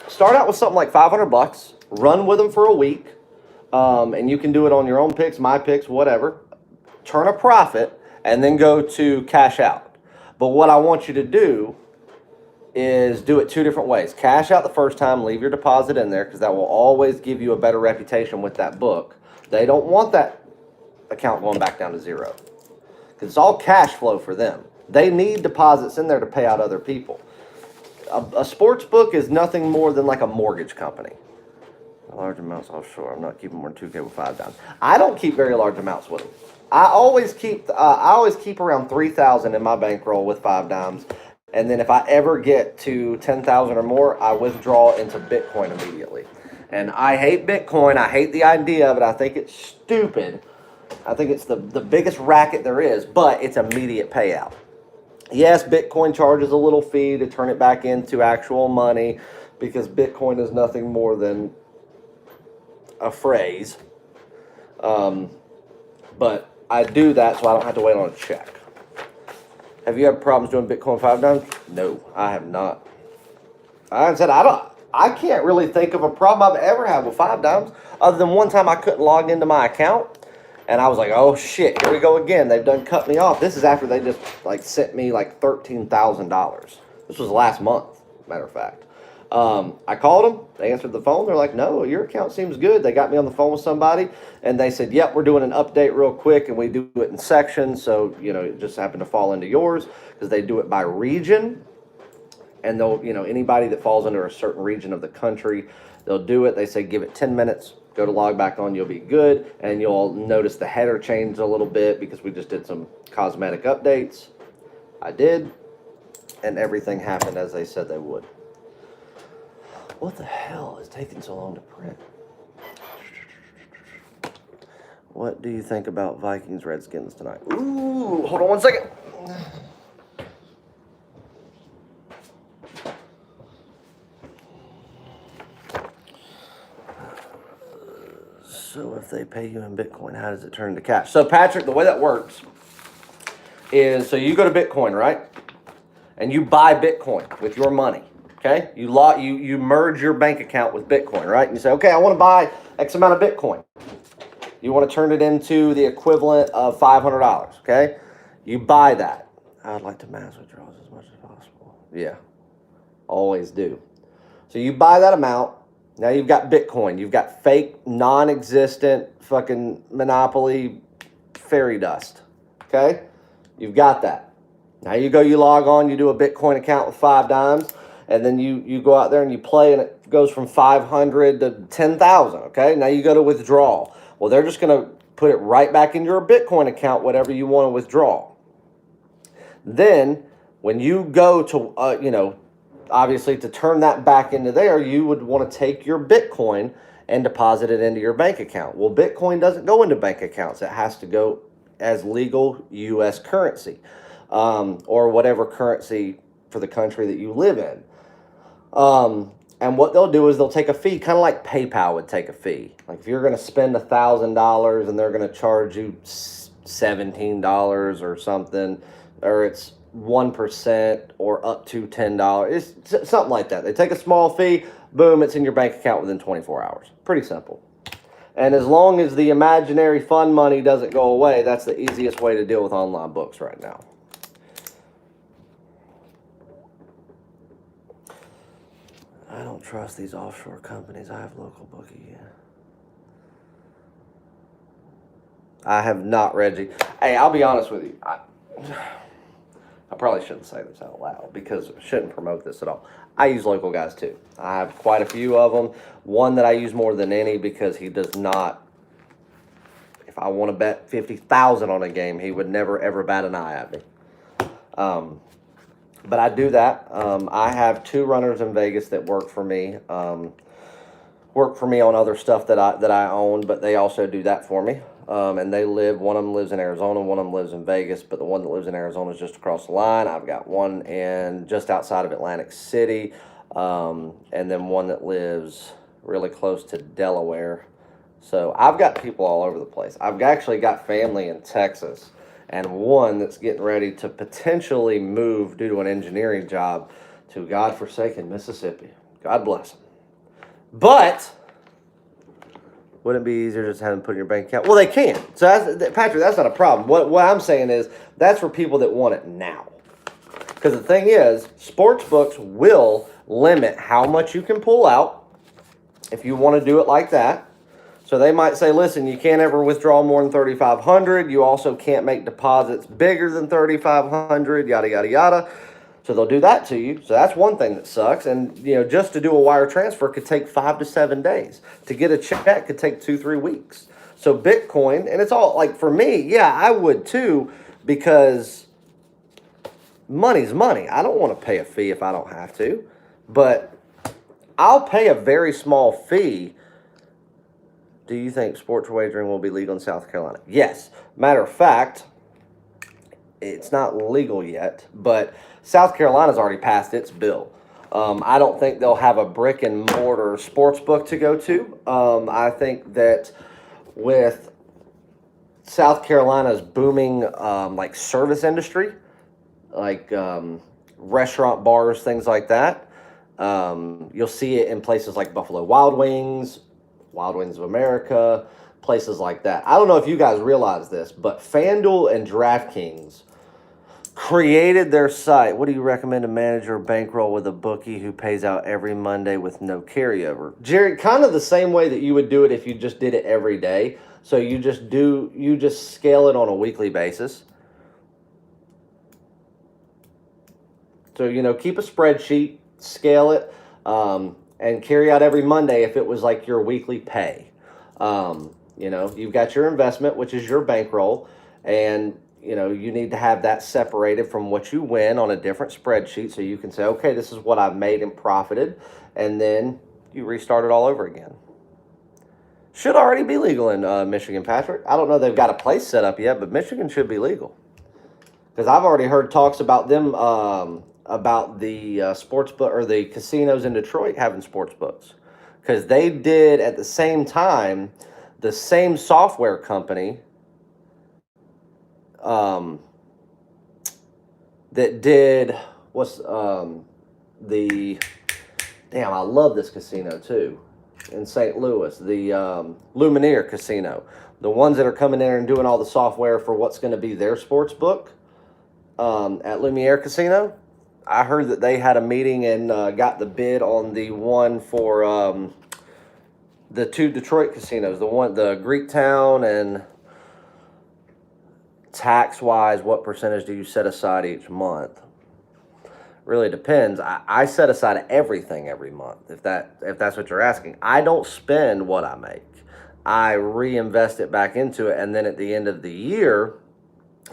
Start out with something like $500. Run with them for a week. And you can do it on your own picks, my picks, whatever. Turn a profit and then go to cash out. But what I want you to do is do it 2 different ways. Cash out the first time, leave your deposit in there because that will always give you a better reputation with that book. They don't want that account going back down to 0. Because it's all cash flow for them. They need deposits in there to pay out other people. A sports book is nothing more than like a mortgage company. Large amounts offshore. I'm not keeping more than 2K with 5 dimes. I don't keep very large amounts with them. I always keep around 3,000 in my bankroll with 5 dimes. And then if I ever get to 10,000 or more, I withdraw into Bitcoin immediately. And I hate Bitcoin. I hate the idea of it. I think it's stupid. I think it's the biggest racket there is, but it's immediate payout. Yes, Bitcoin charges a little fee to turn it back into actual money because Bitcoin is nothing more than a phrase. But I do that so I don't have to wait on a check. Have you had problems doing Bitcoin 5 dimes? No, I have not. I said I can't really think of a problem I've ever had with 5 dimes other than one time I couldn't log into my account. And I was like, oh shit, here we go again. They've done cut me off. This is after they just sent me $13,000. This was last month, matter of fact. I called them. They answered the phone. They're like, no, your account seems good. They got me on the phone with somebody, and they said, yep, we're doing an update real quick, and we do it in sections. So, it just happened to fall into yours because they do it by region. And they'll, anybody that falls under a certain region of the country, they'll do it. They say, give it 10 minutes. Go to log back on, you'll be good, and you'll notice the header changed a little bit because we just did some cosmetic updates. I did, and everything happened as they said they would. What the hell is taking so long to print? What do you think about Vikings Redskins tonight? Ooh, hold on one second. So if they pay you in Bitcoin, how does it turn into cash? So Patrick, the way that works is, so you go to Bitcoin, right? And you buy Bitcoin with your money, okay? You merge your bank account with Bitcoin, right? And you say, okay, I want to buy X amount of Bitcoin. You want to turn it into the equivalent of $500, okay? You buy that. I'd like to mass withdrawals as much as possible. Yeah, always do. So you buy that amount. Now you've got Bitcoin. You've got fake, non-existent fucking monopoly fairy dust. Okay? You've got that. Now you log on, you do a Bitcoin account with 5 dimes, and then you go out there and you play, and it goes from 500 to 10,000. Okay? Now you go to withdraw. Well, they're just going to put it right back in your Bitcoin account, whatever you want to withdraw. Then when you go to, obviously to turn that back into there, you would want to take your Bitcoin and deposit it into your bank account. Well, Bitcoin doesn't go into bank accounts. It has to go as legal U.S. currency, or whatever currency for the country that you live in. And what they'll do is they'll take a fee, kind of like PayPal would take a fee. Like if you're going to spend $1,000 and they're going to charge you $17 or something, or it's 1% or up to $10. It's something like that. They take a small fee, boom, it's in your bank account within 24 hours. Pretty simple. And as long as the imaginary fund money doesn't go away, that's the easiest way to deal with online books right now. I don't trust these offshore companies. I have local bookie. I have not, Reggie. Hey, I'll be honest with you. I probably shouldn't say this out loud because I shouldn't promote this at all. I use local guys too. I have quite a few of them. One that I use more than any because he does not. If I want to bet 50,000 on a game, he would never ever bat an eye at me. But I do that. I have 2 runners in Vegas that work for me. Work for me on other stuff that I own, but they also do that for me. And one of them lives in Arizona, one of them lives in Vegas, but the one that lives in Arizona is just across the line. I've got one just outside of Atlantic City, and then one that lives really close to Delaware. So I've got people all over the place. I've actually got family in Texas, and one that's getting ready to potentially move due to an engineering job to godforsaken Mississippi. God bless them. But wouldn't it be easier just to have them put in your bank account? Well, they can. So, Patrick, that's not a problem. What I'm saying is that's for people that want it now. Because the thing is, sports books will limit how much you can pull out if you want to do it like that. So they might say, listen, you can't ever withdraw more than $3,500. You also can't make deposits bigger than $3,500, yada, yada, yada. So they'll do that to you. So that's one thing that sucks. And, just to do a wire transfer could take 5 to 7 days. To get a check could take 2-3 weeks. So Bitcoin, and it's all like for me, yeah, I would too, because money's money. I don't want to pay a fee if I don't have to. But I'll pay a very small fee. Do you think sports wagering will be legal in South Carolina? Yes. Matter of fact, it's not legal yet, but South Carolina's already passed its bill. I don't think they'll have a brick and mortar sports book to go to. I think that with South Carolina's booming like service industry, like restaurant, bars, things like that, you'll see it in places like Buffalo Wild Wings of America, places like that. I don't know if you guys realize this, but FanDuel and DraftKings created their site. What do you recommend a manager or bankroll with a bookie who pays out every Monday with no carryover? Jerry, kind of the same way that you would do it if you just did it every day. So you just scale it on a weekly basis. So, keep a spreadsheet, scale it, and carry out every Monday if it was like your weekly pay. You've got your investment, which is your bankroll, and you need to have that separated from what you win on a different spreadsheet so you can say, okay, this is what I've made and profited, and then you restart it all over again. Should already be legal in Michigan, Patrick. I don't know they've got a place set up yet, but Michigan should be legal. Because I've already heard talks about them, about the sports book or the casinos in Detroit having sports books. Because they did at the same time, the same software company that did I love this casino too in St. Louis, the Lumiere Casino, the ones that are coming in and doing all the software for what's going to be their sports book at Lumiere Casino. I heard that they had a meeting and got the bid on the one for the 2 Detroit casinos, the Greektown, and tax-wise, what percentage do you set aside each month? Really depends. I set aside everything every month, if that's what you're asking. I don't spend what I make. I reinvest it back into it, and then at the end of the year,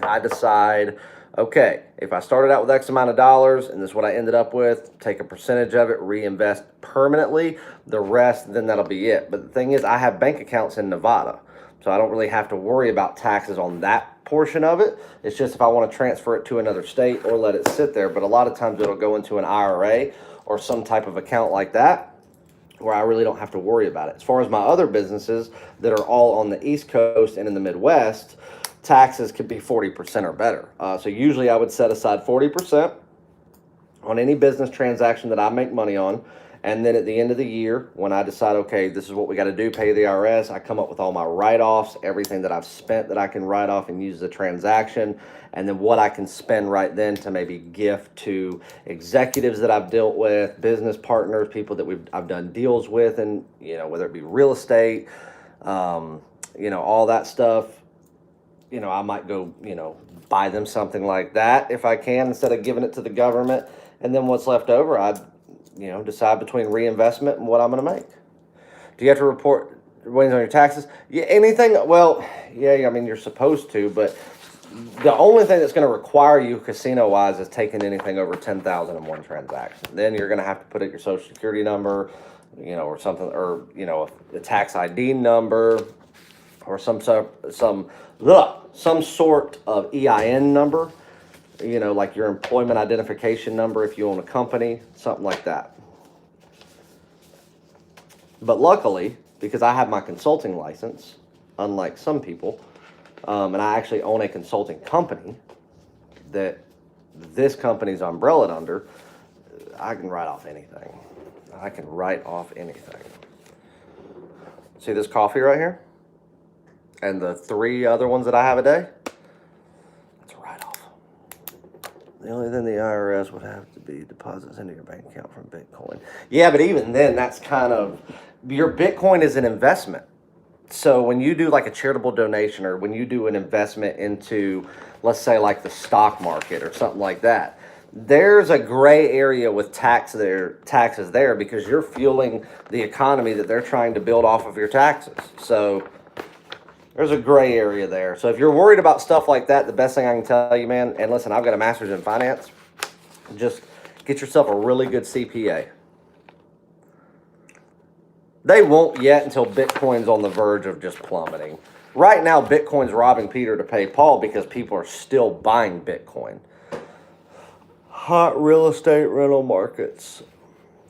I decide Okay, if I started out with X amount of dollars and this is what I ended up with, take a percentage of it, reinvest permanently, the rest, then that'll be it. But the thing is, I have bank accounts in Nevada, so I don't really have to worry about taxes on that portion of it. It's just if I want to transfer it to another state or let it sit there. But a lot of times it'll go into an IRA or some type of account like that where I really don't have to worry about it. As far as my other businesses that are all on the East Coast and in the Midwest, taxes could be 40% or better. So usually I would set aside 40% on any business transaction that I make money on. And then at the end of the year, when I decide, okay, this is what we got to do, pay the IRS, I come up with all my write-offs, everything that I've spent that I can write off and use the transaction, and then what I can spend right then to maybe gift to executives that I've dealt with, business partners, people that I've done deals with, and whether it be real estate, all that stuff. I might go, buy them something like that if I can instead of giving it to the government. And then what's left over, I'd, decide between reinvestment and what I'm going to make. Do you have to report winnings on your taxes? Yeah, anything? Well, yeah, I mean, you're supposed to, but the only thing that's going to require you casino-wise is taking anything over $10,000 in one transaction. Then you're going to have to put in your social security number, or something, or, a tax ID number, or some sort of EIN number, like your employment identification number if you own a company, something like that. But luckily, because I have my consulting license, unlike some people, and I actually own a consulting company that this company's umbrellaed under, I can write off anything. See this coffee right here? And the 3 other ones that I have a day? That's a write-off. The only thing the IRS would have to be deposits into your bank account from Bitcoin. Yeah, but even then, that's kind of, your Bitcoin is an investment. So when you do like a charitable donation or when you do an investment into, let's say like the stock market or something like that, there's a gray area with taxes there because you're fueling the economy that they're trying to build off of your taxes. So there's a gray area there. So if you're worried about stuff like that, the best thing I can tell you, man, and listen, I've got a master's in finance, just get yourself a really good CPA. They won't yet until Bitcoin's on the verge of just plummeting. Right now, Bitcoin's robbing Peter to pay Paul because people are still buying Bitcoin. Hot real estate rental markets.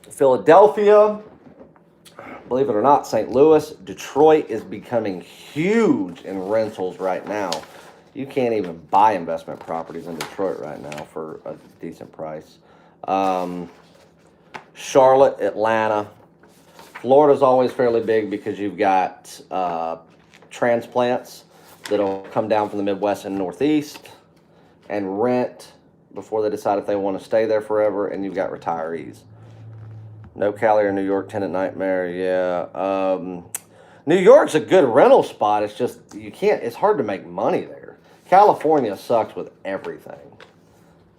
Philadelphia, believe it or not, St. Louis, Detroit is becoming huge in rentals right now. You can't even buy investment properties in Detroit right now for a decent price. Charlotte, Atlanta. Florida's always fairly big because you've got transplants that'll come down from the Midwest and Northeast and rent before they decide if they want to stay there forever, and you've got retirees. No Cali or New York tenant nightmare, yeah. New York's a good rental spot. It's just it's hard to make money there. California sucks with everything.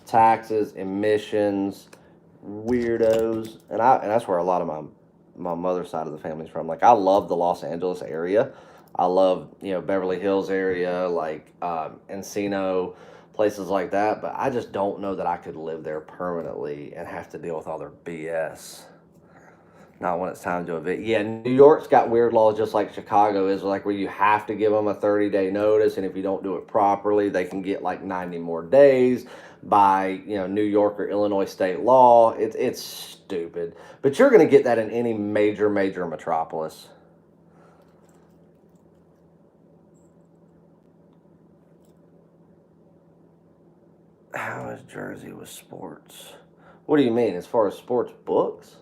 Taxes, emissions, weirdos, and that's where a lot of my mother's side of the family's from. Like, I love the Los Angeles area. I love, Beverly Hills area, like Encino, places like that. But I just don't know that I could live there permanently and have to deal with all their BS. Not when it's time to evict. Yeah, New York's got weird laws just like Chicago is, like where you have to give them a 30-day notice, and if you don't do it properly, they can get like 90 more days by, New York or Illinois state law. It's stupid. But you're going to get that in any major metropolis. How is Jersey with sports? What do you mean, as far as sports books?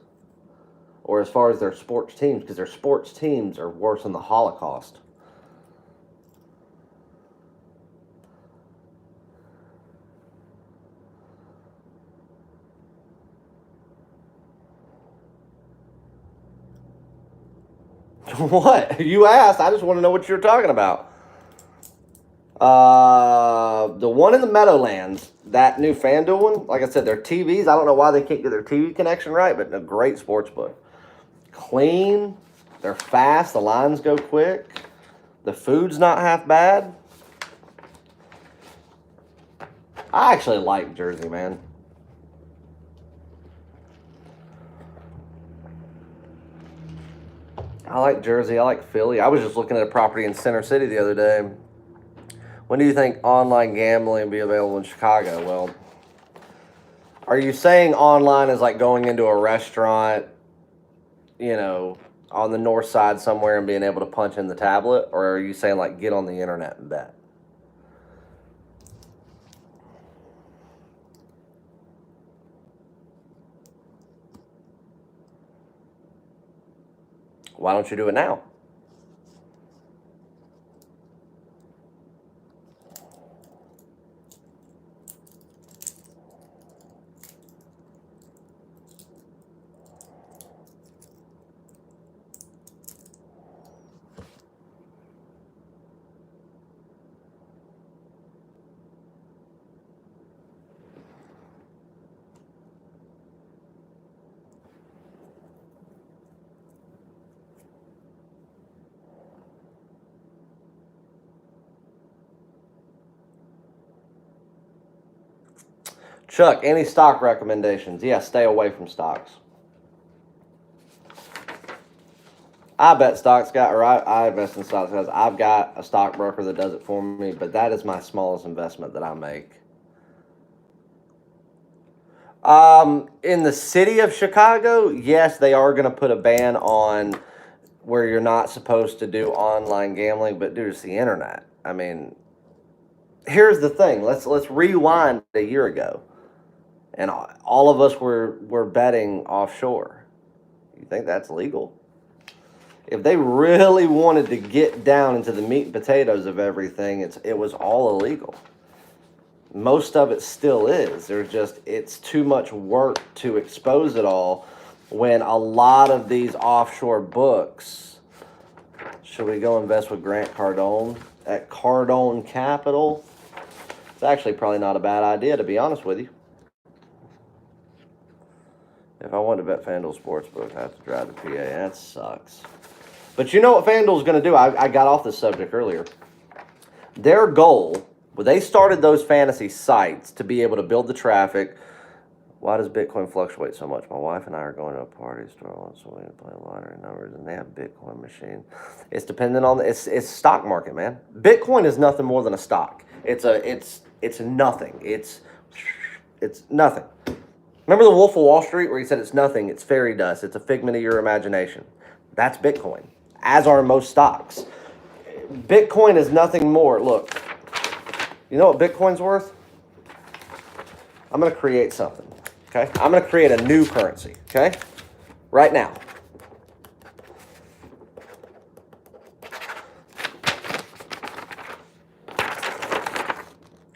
Or as far as their sports teams? Because their sports teams are worse than the Holocaust. What? You asked. I just want to know what you're talking about. The one in the Meadowlands, that new FanDuel one, like I said, their TVs, I don't know why they can't get their TV connection right, but a great sports book. Clean, they're fast, the lines go quick, the food's not half bad. I actually like Jersey, man. I like Jersey. I like Philly. I was just looking at a property in Center City the other day. When do you think online gambling will be available in Chicago? Well, are you saying online is like going into a restaurant, you know, on the north side somewhere and being able to punch in the tablet? Or are you saying like get on the internet and bet? Why don't you do it now? Chuck, any stock recommendations? Yeah, stay away from stocks. I bet stocks or I invest in stocks because I've got a stockbroker that does it for me, but that is my smallest investment that I make. In the city of Chicago, yes, they are going to put a ban on where you're not supposed to do online gambling, but dude, it's the internet. I mean, here's the thing. Let's rewind a year ago, and all of us were betting offshore. You think that's legal? If they really wanted to get down into the meat and potatoes of everything, it was all illegal. Most of it still is. It's too much work to expose it all when a lot of these offshore books. Should we go invest with Grant Cardone at Cardone Capital? It's actually probably not a bad idea, to be honest with you. If I want to bet FanDuel Sportsbook, I have to drive to PA. That sucks. But you know what FanDuel's going to do? I got off this subject earlier. Their goal, when they started those fantasy sites to be able to build the traffic. Why does Bitcoin fluctuate so much? My wife and I are going to a party store once a week to play lottery numbers, and they have Bitcoin machine. It's dependent on it's stock market, man. Bitcoin is nothing more than a stock. It's nothing. It's nothing. Remember the Wolf of Wall Street where he said it's nothing, it's fairy dust, it's a figment of your imagination. That's Bitcoin, as are most stocks. Bitcoin is nothing more. Look, you know what Bitcoin's worth? I'm going to create something, okay? I'm going to create a new currency, okay? Right now.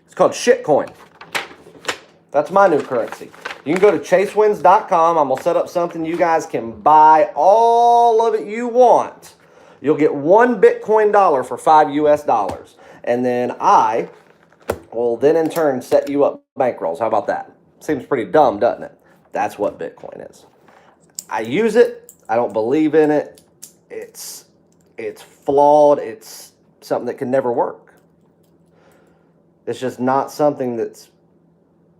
It's called shitcoin. That's my new currency. You can go to chasewins.com. I'm going to set up something you guys can buy all of it you want. You'll get one Bitcoin dollar for $5 US. And then I will then in turn set you up bankrolls. How about that? Seems pretty dumb, doesn't it? That's what Bitcoin is. I use it. I don't believe in it. It's flawed. It's something that can never work. It's just not something that's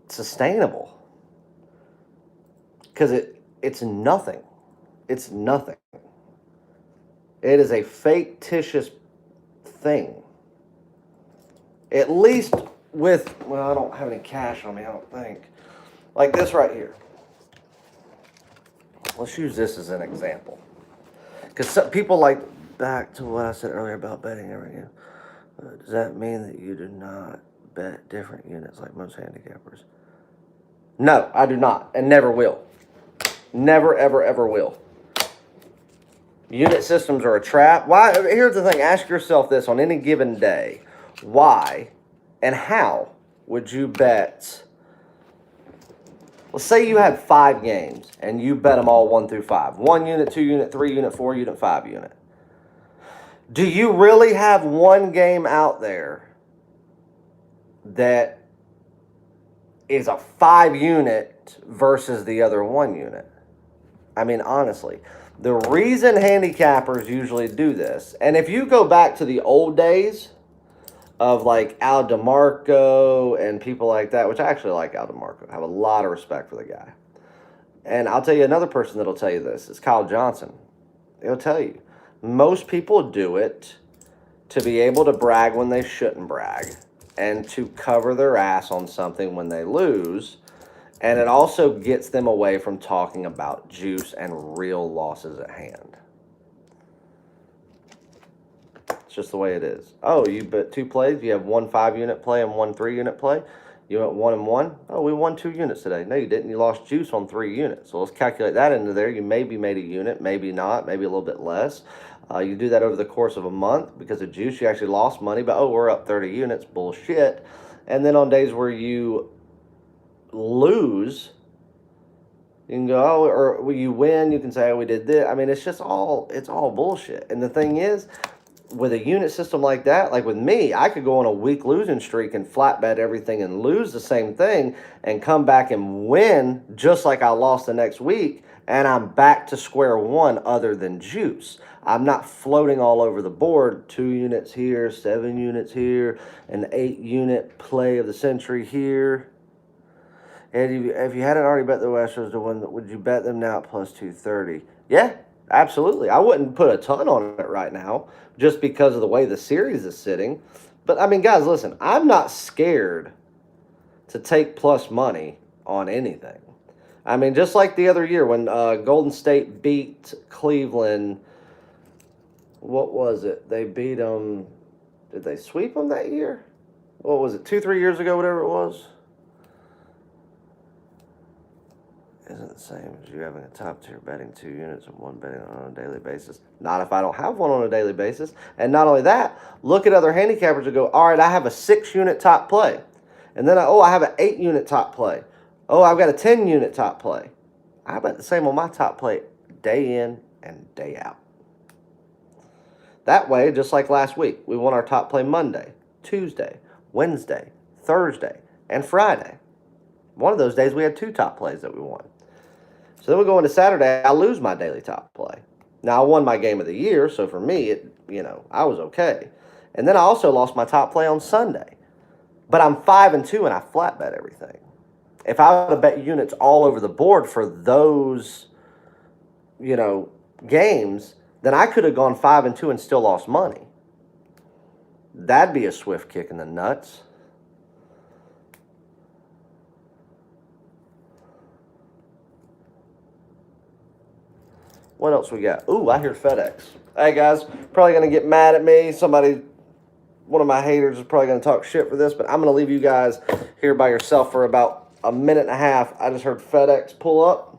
sustainable. Because it's nothing. It's nothing. It is a fictitious thing. At least with, well, I don't have any cash on me, I don't think. Like this right here. Let's use this as an example. Because people like, back to what I said earlier about betting every game. Does that mean that you do not bet different units like most handicappers? No, I do not, and never will. Never, ever, ever will. Unit systems are a trap. Why? Here's the thing. Ask yourself this on any given day. Why and how would you bet? Let's say you had 5 games and you bet them all 1 through 5. 1 unit, 2 unit, 3 unit, 4 unit, 5 unit. Do you really have one game out there that is a 5 unit versus the other 1 unit? I mean, honestly, the reason handicappers usually do this, and if you go back to the old days of like Al DeMarco and people like that, which I actually like Al DeMarco. I have a lot of respect for the guy. And I'll tell you another person that'll tell you this is Kyle Johnson. He'll tell you most people do it to be able to brag when they shouldn't brag and to cover their ass on something when they lose. And it also gets them away from talking about juice and real losses at hand. It's just the way it is. Oh, you bet 2 plays. You have 1 5-unit play and 1 3-unit play. You went 1 and 1. Oh, we won 2 units today. No, you didn't. You lost juice on 3 units. So let's calculate that into there. You maybe made a unit, maybe not, maybe a little bit less. You do that over the course of a month because of juice. You actually lost money, but oh, we're up 30 units. Bullshit. And then on days where you lose, you can go, oh, or when you win, you can say, oh, we did this. I mean, it's all bullshit. And the thing is, with a unit system like that, like with me, I could go on a week losing streak and flat bet everything and lose the same thing and come back and win just like I lost the next week. And I'm back to square one other than juice. I'm not floating all over the board, 2 units here, 7 units here, an 8-unit play of the century here. And if you hadn't already bet the Astros to win, would you bet them now at plus 230? Yeah, absolutely. I wouldn't put a ton on it right now just because of the way the series is sitting. But, I mean, guys, listen, I'm not scared to take plus money on anything. I mean, just like the other year when Golden State beat Cleveland, what was it? They beat them. Did they sweep them that year? What was it, 2-3 years ago, whatever it was? Isn't the same as you having a top tier betting 2 units and 1 betting on a daily basis. Not if I don't have one on a daily basis. And not only that, look at other handicappers and go, all right, I have a 6-unit top play. And then, I have an 8-unit top play. Oh, I've got a 10-unit top play. I bet the same on my top play day in and day out. That way, just like last week, we won our top play Monday, Tuesday, Wednesday, Thursday, and Friday. One of those days we had 2 top plays that we won. So then we go into Saturday, I lose my daily top play. Now I won my game of the year, so for me, I was okay. And then I also lost my top play on Sunday. But I'm 5-2 and I flat bet everything. If I would have bet units all over the board for those, games, then I could have gone 5-2 and still lost money. That'd be a swift kick in the nuts. What else we got? Ooh, I hear FedEx. Hey, guys, probably going to get mad at me. One of my haters is probably going to talk shit for this, but I'm going to leave you guys here by yourself for about a minute and a half. I just heard FedEx pull up.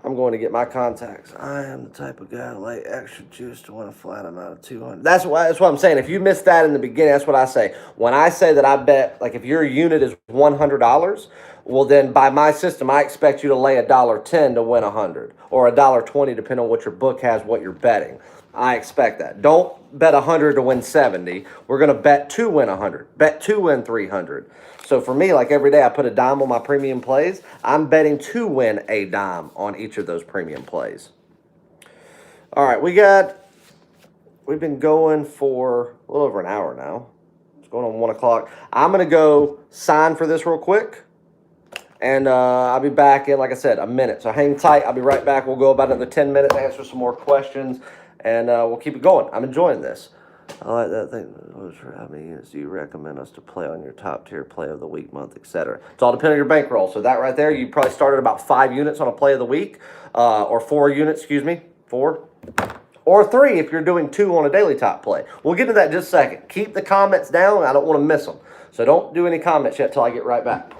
I'm going to get my contacts. I am the type of guy to lay extra juice to win a flat amount of 200. That's what I'm saying. If you missed that in the beginning, that's what I say. When I say that I bet, like if your unit is $100, well then by my system, I expect you to lay $1.10 to win 100 or $1.20 depending on what your book has, what you're betting. I expect that. Don't bet 100 to win 70. We're going to bet to win 100. Bet to win 300. So for me, like every day I put a dime on my premium plays. I'm betting to win a dime on each of those premium plays. All right, we've been going for a little over an hour now. It's going on 1 o'clock. I'm going to go sign for this real quick. And I'll be back in, like I said, a minute. So hang tight. I'll be right back. We'll go about another 10 minutes, answer some more questions, and we'll keep it going. I'm enjoying this. I like that thing. How many units do you recommend us to play on your top tier play of the week, month, etc.? It's all depending on your bankroll. So that right there, you probably started about 5 units on a play of the week, or 4 units, 4. Or 3 if you're doing 2 on a daily top play. We'll get to that in just a second. Keep the comments down. I don't want to miss them. So don't do any comments yet till I get right back.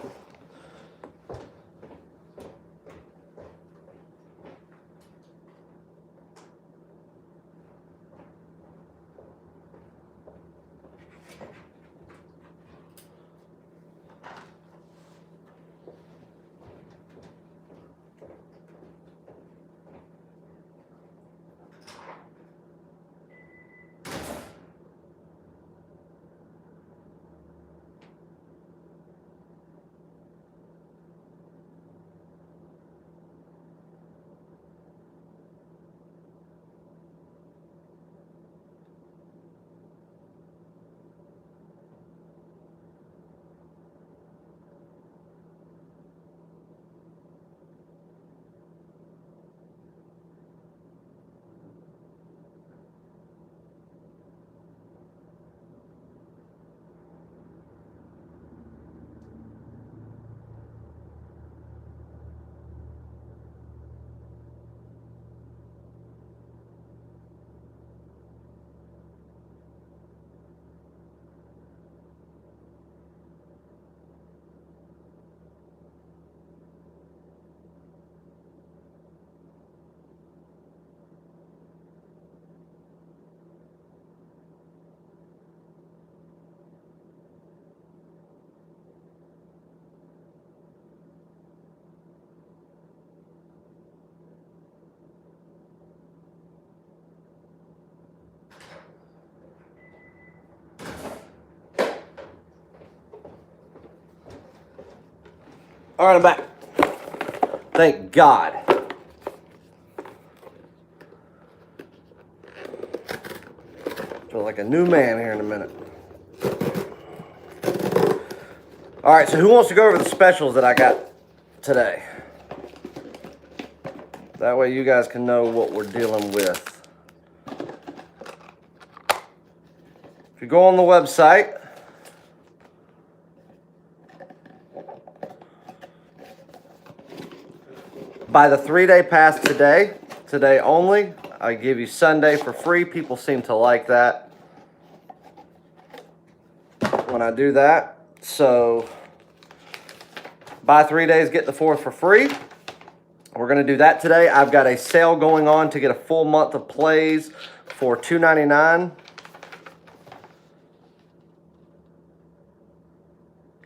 All right, I'm back. Thank God. Feel like a new man here in a minute. All right, so who wants to go over the specials that I got today? That way you guys can know what we're dealing with. If you go on the website, buy the 3-day pass today only. I give you Sunday for free. People seem to like that when I do that. So buy 3 days, get the 4th for free. We're going to do that today. I've got a sale going on to get a full month of plays for $2.99.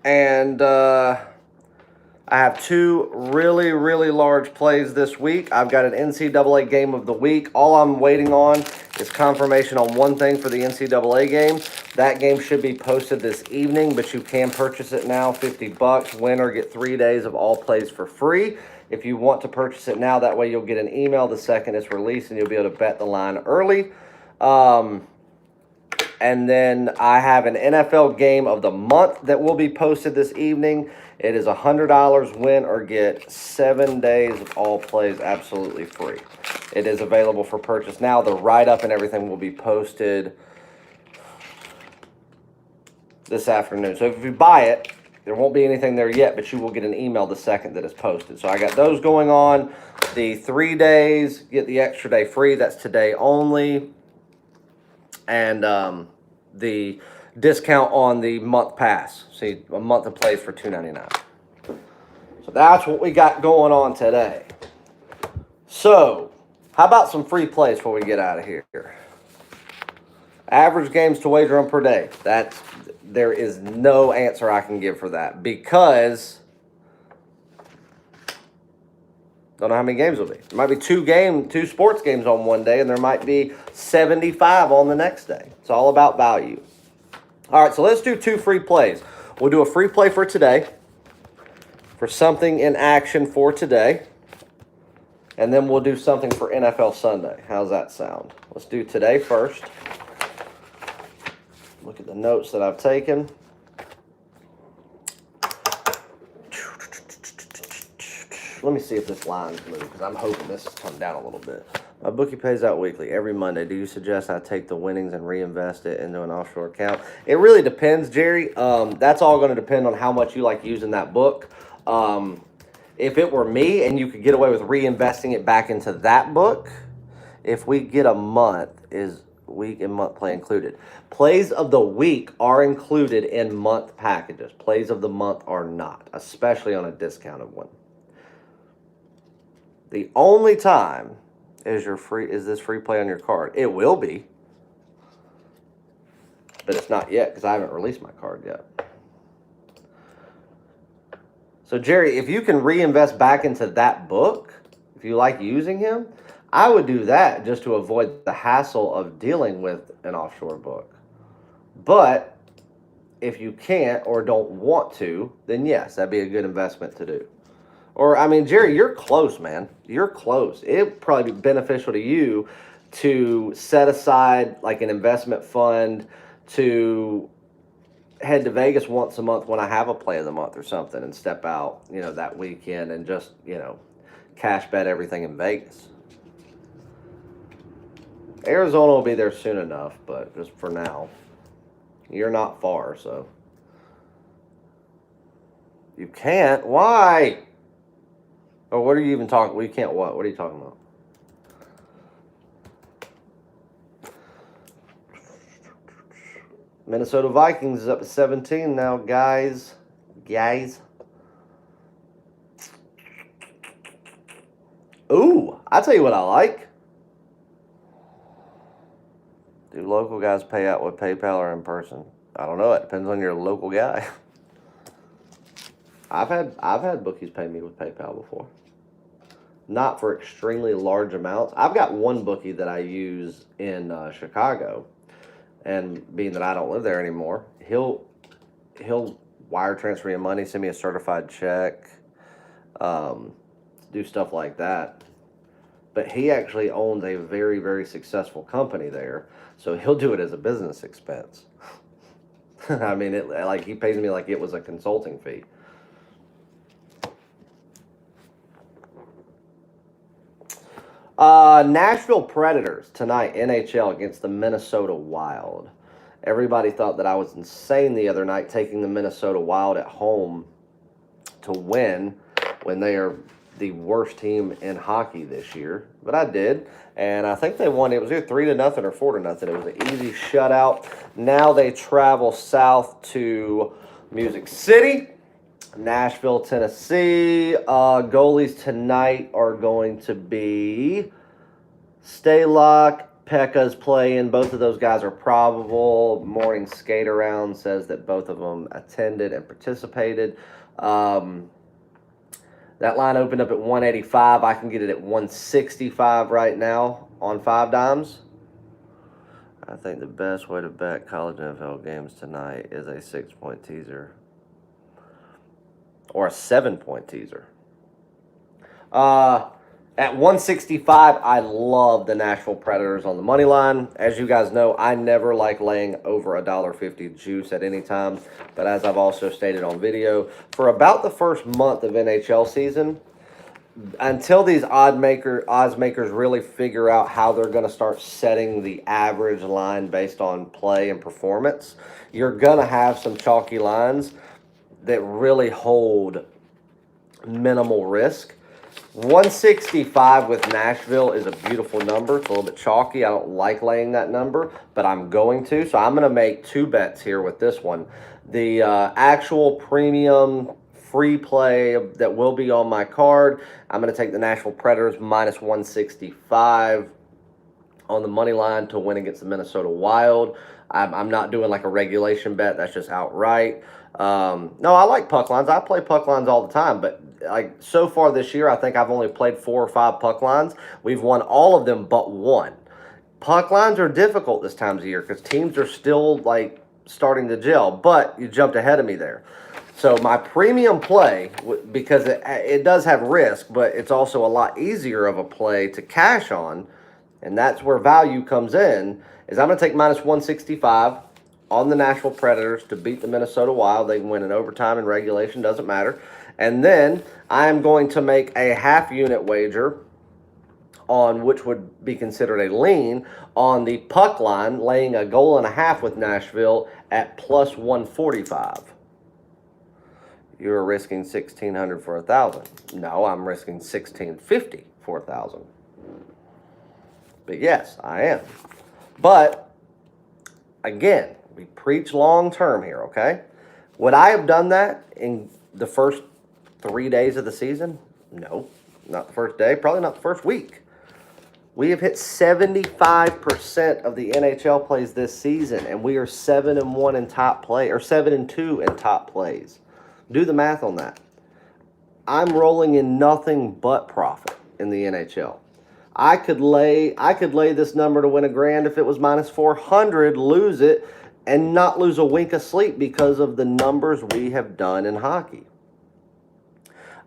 And I have 2 really, really large plays this week. I've got an NCAA game of the week. All I'm waiting on is confirmation on one thing for the NCAA game. That game should be posted this evening, but you can purchase it now, $50. Win or get 3 days of all plays for free. If you want to purchase it now, that way you'll get an email the second it's released, and you'll be able to bet the line early. And then I have an NFL game of the month that will be posted this evening. It is $100. Win or get 7 days of all plays absolutely free. It is available for purchase now. The write-up and everything will be posted this afternoon. So if you buy it, there won't be anything there yet, but you will get an email the second that it's posted. So I got those going on. The 3 days, get the extra day free. That's today only. And the discount on the month pass. See, a month of plays for $2.99. So that's what we got going on today. So, how about some free plays before we get out of here? Average games to wager on per day. There is no answer I can give for that because don't know how many games will be. There might be two sports games on one day, and there might be 75 on the next day. It's all about value. All right, so let's do 2 free plays. We'll do a free play for today, for something in action for today, and then we'll do something for NFL Sunday. How's that sound? Let's do today first. Look at the notes that I've taken. Let me see if this line's moved, because I'm hoping this has come down a little bit. My bookie pays out weekly every Monday. Do you suggest I take the winnings and reinvest it into an offshore account? It really depends, Jerry. That's all going to depend on how much you like using that book. If it were me and you could get away with reinvesting it back into that book, if we get a month, is week and month play included? Plays of the week are included in month packages. Plays of the month are not, especially on a discounted one. The only time is this free play on your card. It will be, but it's not yet because I haven't released my card yet. So Jerry, if you can reinvest back into that book, if you like using him, I would do that just to avoid the hassle of dealing with an offshore book. But if you can't or don't want to, then yes, that'd be a good investment to do. Or, I mean, Jerry, you're close, man. You're close. It would probably be beneficial to you to set aside like an investment fund to head to Vegas once a month when I have a play of the month or something and step out, that weekend and just, cash bet everything in Vegas. Arizona will be there soon enough, but just for now. You're not far, so. You can't? Why? Or what are you even talking? We can't what? What are you talking about? Minnesota Vikings is up to 17 now, guys. Ooh, I tell you what I like. Do local guys pay out with PayPal or in person? I don't know. It depends on your local guy. I've had bookies pay me with PayPal before. Not for extremely large amounts. I've got one bookie that I use in Chicago, and being that I don't live there anymore, he'll wire transfer me money, send me a certified check, do stuff like that. But he actually owns a very, very successful company there, so he'll do it as a business expense. I mean, like he pays me like it was a consulting fee. Nashville Predators tonight, NHL against the Minnesota Wild. Everybody thought that I was insane the other night taking the Minnesota Wild at home to win when they are the worst team in hockey this year, but I did, and I think they won. It was either 3-0 or 4-0. It was an easy shutout. Now they travel south to Music City, Nashville, Tennessee. Goalies tonight are going to be Stalock, Pekka's playing. Both of those guys are probable. Morning skate around says that both of them attended and participated. That line opened up at 185. I can get it at 165 right now on 5 dimes. I think the best way to bet college NFL games tonight is a 6-point teaser or a 7-point teaser. At 165, I love the Nashville Predators on the money line. As you guys know, I never like laying over $1.50 juice at any time. But as I've also stated on video, for about the first month of NHL season, until these odds makers really figure out how they're going to start setting the average line based on play and performance, you're going to have some chalky lines that really hold minimal risk. 165 with Nashville is a beautiful number. It's a little bit chalky. I don't like laying that number, but I'm going to. So I'm going to make 2 bets here with this one. The actual premium free play that will be on my card, I'm going to take the Nashville Predators minus 165 on the money line to win against the Minnesota Wild. I'm not doing like a regulation bet. That's just outright. No, I like puck lines. I play puck lines all the time, but like so far this year, I think I've only played 4 or 5 puck lines. We've won all of them but one. Puck lines are difficult this time of year because teams are still like starting to gel, but you jumped ahead of me there. So my premium play, because it does have risk, but it's also a lot easier of a play to cash on, and that's where value comes in, is I'm going to take minus 165 on the Nashville Predators to beat the Minnesota Wild. They can win in overtime and regulation, doesn't matter. And then I'm going to make a half-unit wager on which would be considered a lean on the puck line, laying a goal and a half with Nashville at plus 145. You're risking $1,600 for $1,000. No, I'm risking $1,650 for $1,000. But yes, I am. But again, we preach long term here, okay? Would I have done that in the first 3 days of the season? No, not the first day, probably not the first week. We have hit 75% of the NHL plays this season, and we are 7-1 in top play, or 7-2 in top plays. Do the math on that. I'm rolling in nothing but profit in the NHL. I could lay this number to win $1,000 if it was minus 400, lose it, and not lose a wink of sleep because of the numbers we have done in hockey.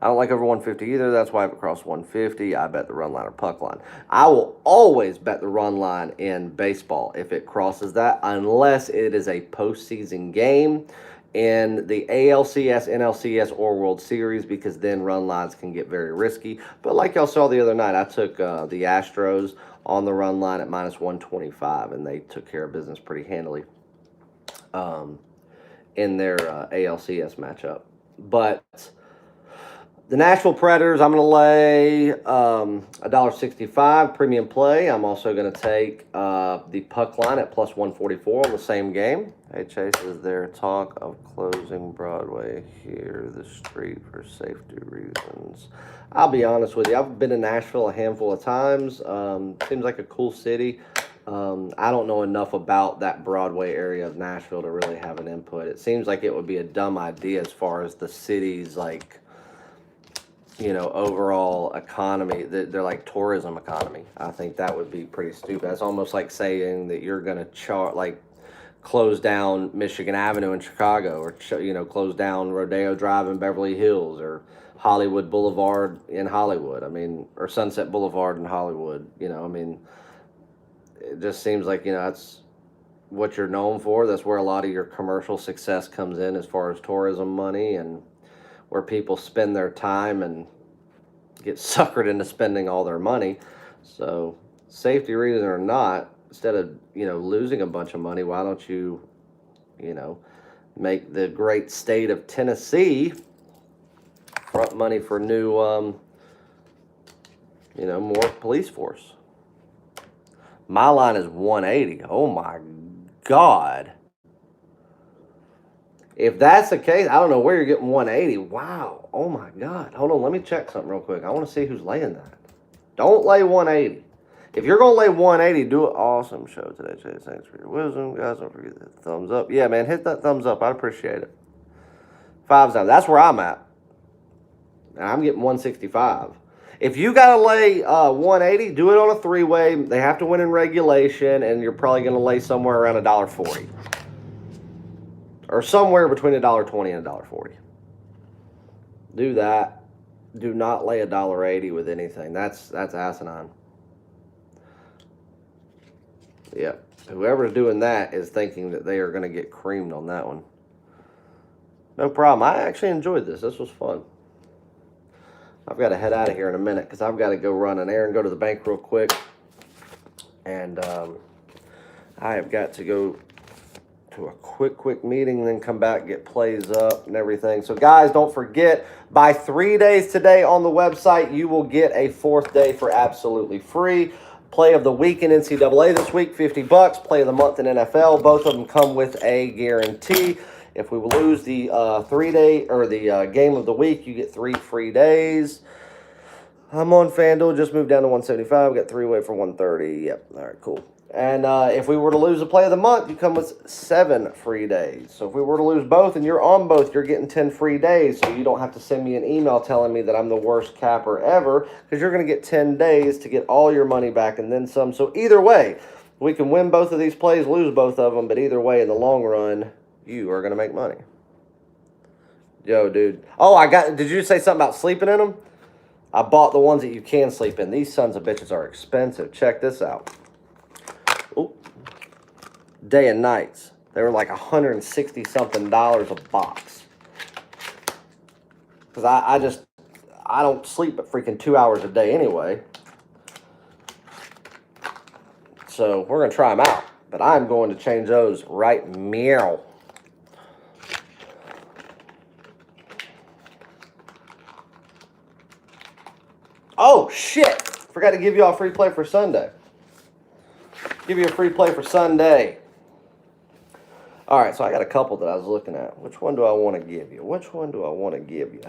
I don't like over 150 either. That's why I have it across 150. I bet the run line or puck line. I will always bet the run line in baseball if it crosses that, unless it is a postseason game in the ALCS, NLCS, or World Series, because then run lines can get very risky. But like y'all saw the other night, I took the Astros on the run line at minus 125, and they took care of business pretty handily in their ALCS matchup. But the Nashville Predators, I'm going to lay $1.65 premium play. I'm also going to take the puck line at plus 144 on the same game. Hey, Chase, is there talk of closing Broadway here, the street, for safety reasons? I'll be honest with you. I've been to Nashville a handful of times. Seems like a cool city. I don't know enough about that Broadway area of Nashville to really have an input. It seems like it would be a dumb idea as far as the city's, like, you know, overall economy. They're like tourism economy. I think that would be pretty stupid. That's almost like saying that you're going to close down Michigan Avenue in Chicago, or, you know, close down Rodeo Drive in Beverly Hills, or Hollywood Boulevard in Hollywood. I mean, or Sunset Boulevard in Hollywood. I mean, it just seems like that's what you're known for. That's where a lot of your commercial success comes in, as far as tourism money, and where people spend their time and get suckered into spending all their money. So, safety reason or not, instead of losing a bunch of money, why don't you know make the great state of Tennessee front money for new more police force. My line is 180. Oh my God. If that's the case, I don't know where you're getting 180. Wow. Oh my God. Hold on. Let me check something real quick. I want to see who's laying that. Don't lay 180. If you're going to lay 180, do an awesome show today, Chase. Thanks for your wisdom. Guys, don't forget that thumbs up. Yeah, man, hit that thumbs up. I'd appreciate it. 5 times. That's where I'm at. And I'm getting 165. If you got to lay 180, do it on a three-way. They have to win in regulation, and you're probably going to lay somewhere around $1.40. Or somewhere between $1.20 and $1.40. Do that. Do not lay $1.80 with anything. That's asinine. Yep. Whoever's doing that is thinking that they are going to get creamed on that one. No problem. I actually enjoyed this. This was fun. I've got to head out of here in a minute because I've got to go run an errand, go to the bank real quick. And I have got to go to a quick meeting and then come back, get plays up and everything. So guys, don't forget, by 3 days today on the website, you will get a 4th day for absolutely free. Play of the week in NCAA this week, $50. Play of the month in NFL. Both of them come with a guarantee. If we lose the 3-day or the game of the week, you get 3 free days. I'm on FanDuel, just moved down to 175. Got 3-way for 130. Yep. All right, cool. And if we were to lose a play of the month, you come with 7 free days. So if we were to lose both and you're on both, you're getting 10 free days. So you don't have to send me an email telling me that I'm the worst capper ever, because you're going to get 10 days to get all your money back and then some. So either way, we can win both of these plays, lose both of them, but either way, in the long run, you are going to make money. Yo, dude. Oh, did you say something about sleeping in them? I bought the ones that you can sleep in. These sons of bitches are expensive. Check this out. Ooh. Day and nights. They were like $160-something a box. Because I don't sleep but freaking 2 hours a day anyway. So we're going to try them out. But I'm going to change those right meow. Oh, shit. Forgot to give you all a free play for Sunday. Give you a free play for Sunday. All right, so I got a couple that I was looking at. Which one do I want to give you? Which one do I want to give you?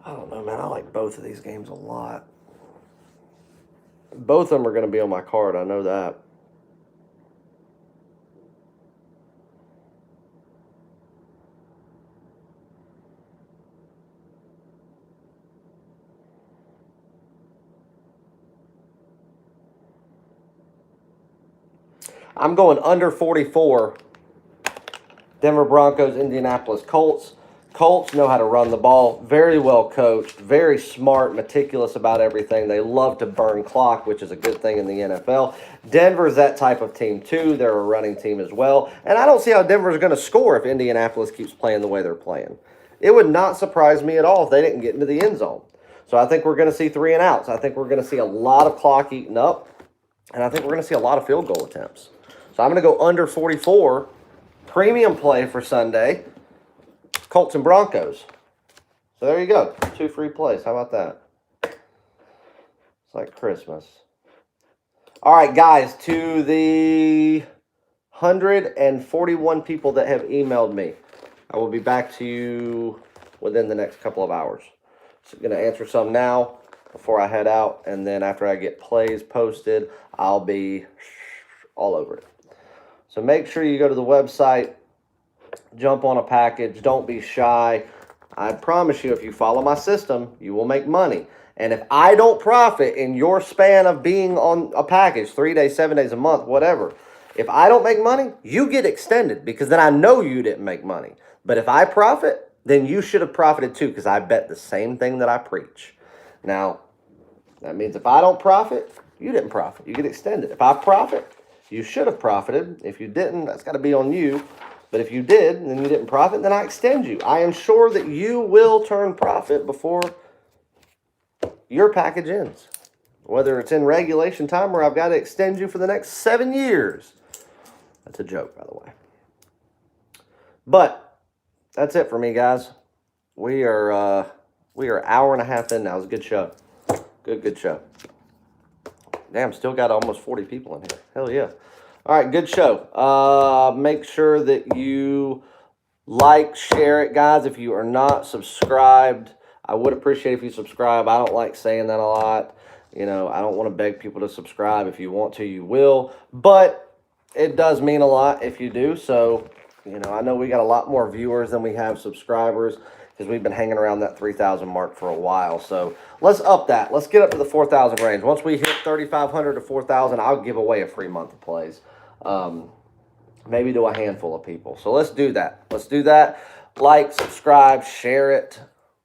I don't know, man. I like both of these games a lot. Both of them are going to be on my card. I know that. I'm going under 44. Denver Broncos, Indianapolis Colts. Colts know how to run the ball. Very well coached. Very smart, meticulous about everything. They love to burn clock, which is a good thing in the NFL. Denver's that type of team, too. They're a running team as well. And I don't see how Denver's going to score if Indianapolis keeps playing the way they're playing. It would not surprise me at all if they didn't get into the end zone. So I think we're going to see 3 and outs. I think we're going to see a lot of clock eaten up. And I think we're going to see a lot of field goal attempts. So I'm going to go under 44. Premium play for Sunday. Colts and Broncos. So there you go. 2 free plays. How about that? It's like Christmas. All right, guys. To the 141 people that have emailed me, I will be back to you within the next couple of hours. So I'm going to answer some now before I head out. And then after I get plays posted, I'll be all over it. So make sure you go to the website, Jump on a package. Don't be shy. I promise you, if you follow my system, you will make money. And if I don't profit in your span of being on a package, 3 days, 7 days, a month, whatever, if I don't make money, you get extended because then I know you didn't make money. But if I profit, then you should have profited too because I bet the same thing that I preach. Now, that means if I don't profit, you didn't profit. You get extended. If I profit, you should have profited. If you didn't, that's got to be on you. But if you did and you didn't profit, then I extend you. I am sure that you will turn profit before your package ends. Whether it's in regulation time or I've got to extend you for the next 7 years. That's a joke, by the way. But that's it for me, guys. We are an hour and a half in now. It was a good show. Good show. Damn, still got almost 40 people in here. Hell yeah. All right, good show. Make sure that you like, share it, guys. If you are not subscribed, I would appreciate if you subscribe. I don't like saying that a lot. You know, I don't want to beg people to subscribe. If you want to, you will. But it does mean a lot if you do. So, you know, I know we got a lot more viewers than we have subscribers because we've been hanging around that 3,000 mark for a while. So let's up that. Let's get up to the 4,000 range. Once we hit 3,500 to 4,000, I'll give away a free month of plays. Maybe to a handful of people. So let's do that. Let's do that. Like, subscribe, share it,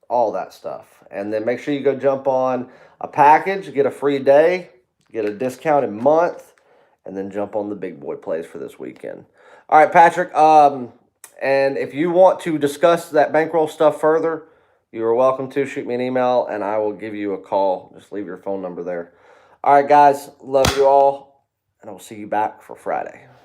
all that stuff. And then make sure you go jump on a package, get a free day, get a discounted month, and then jump on the big boy plays for this weekend. All right, Patrick. And if you want to discuss that bankroll stuff further, you are welcome to. Shoot me an email, and I will give you a call. Just leave your phone number there. All right, guys. Love you all, and I will see you back for Friday.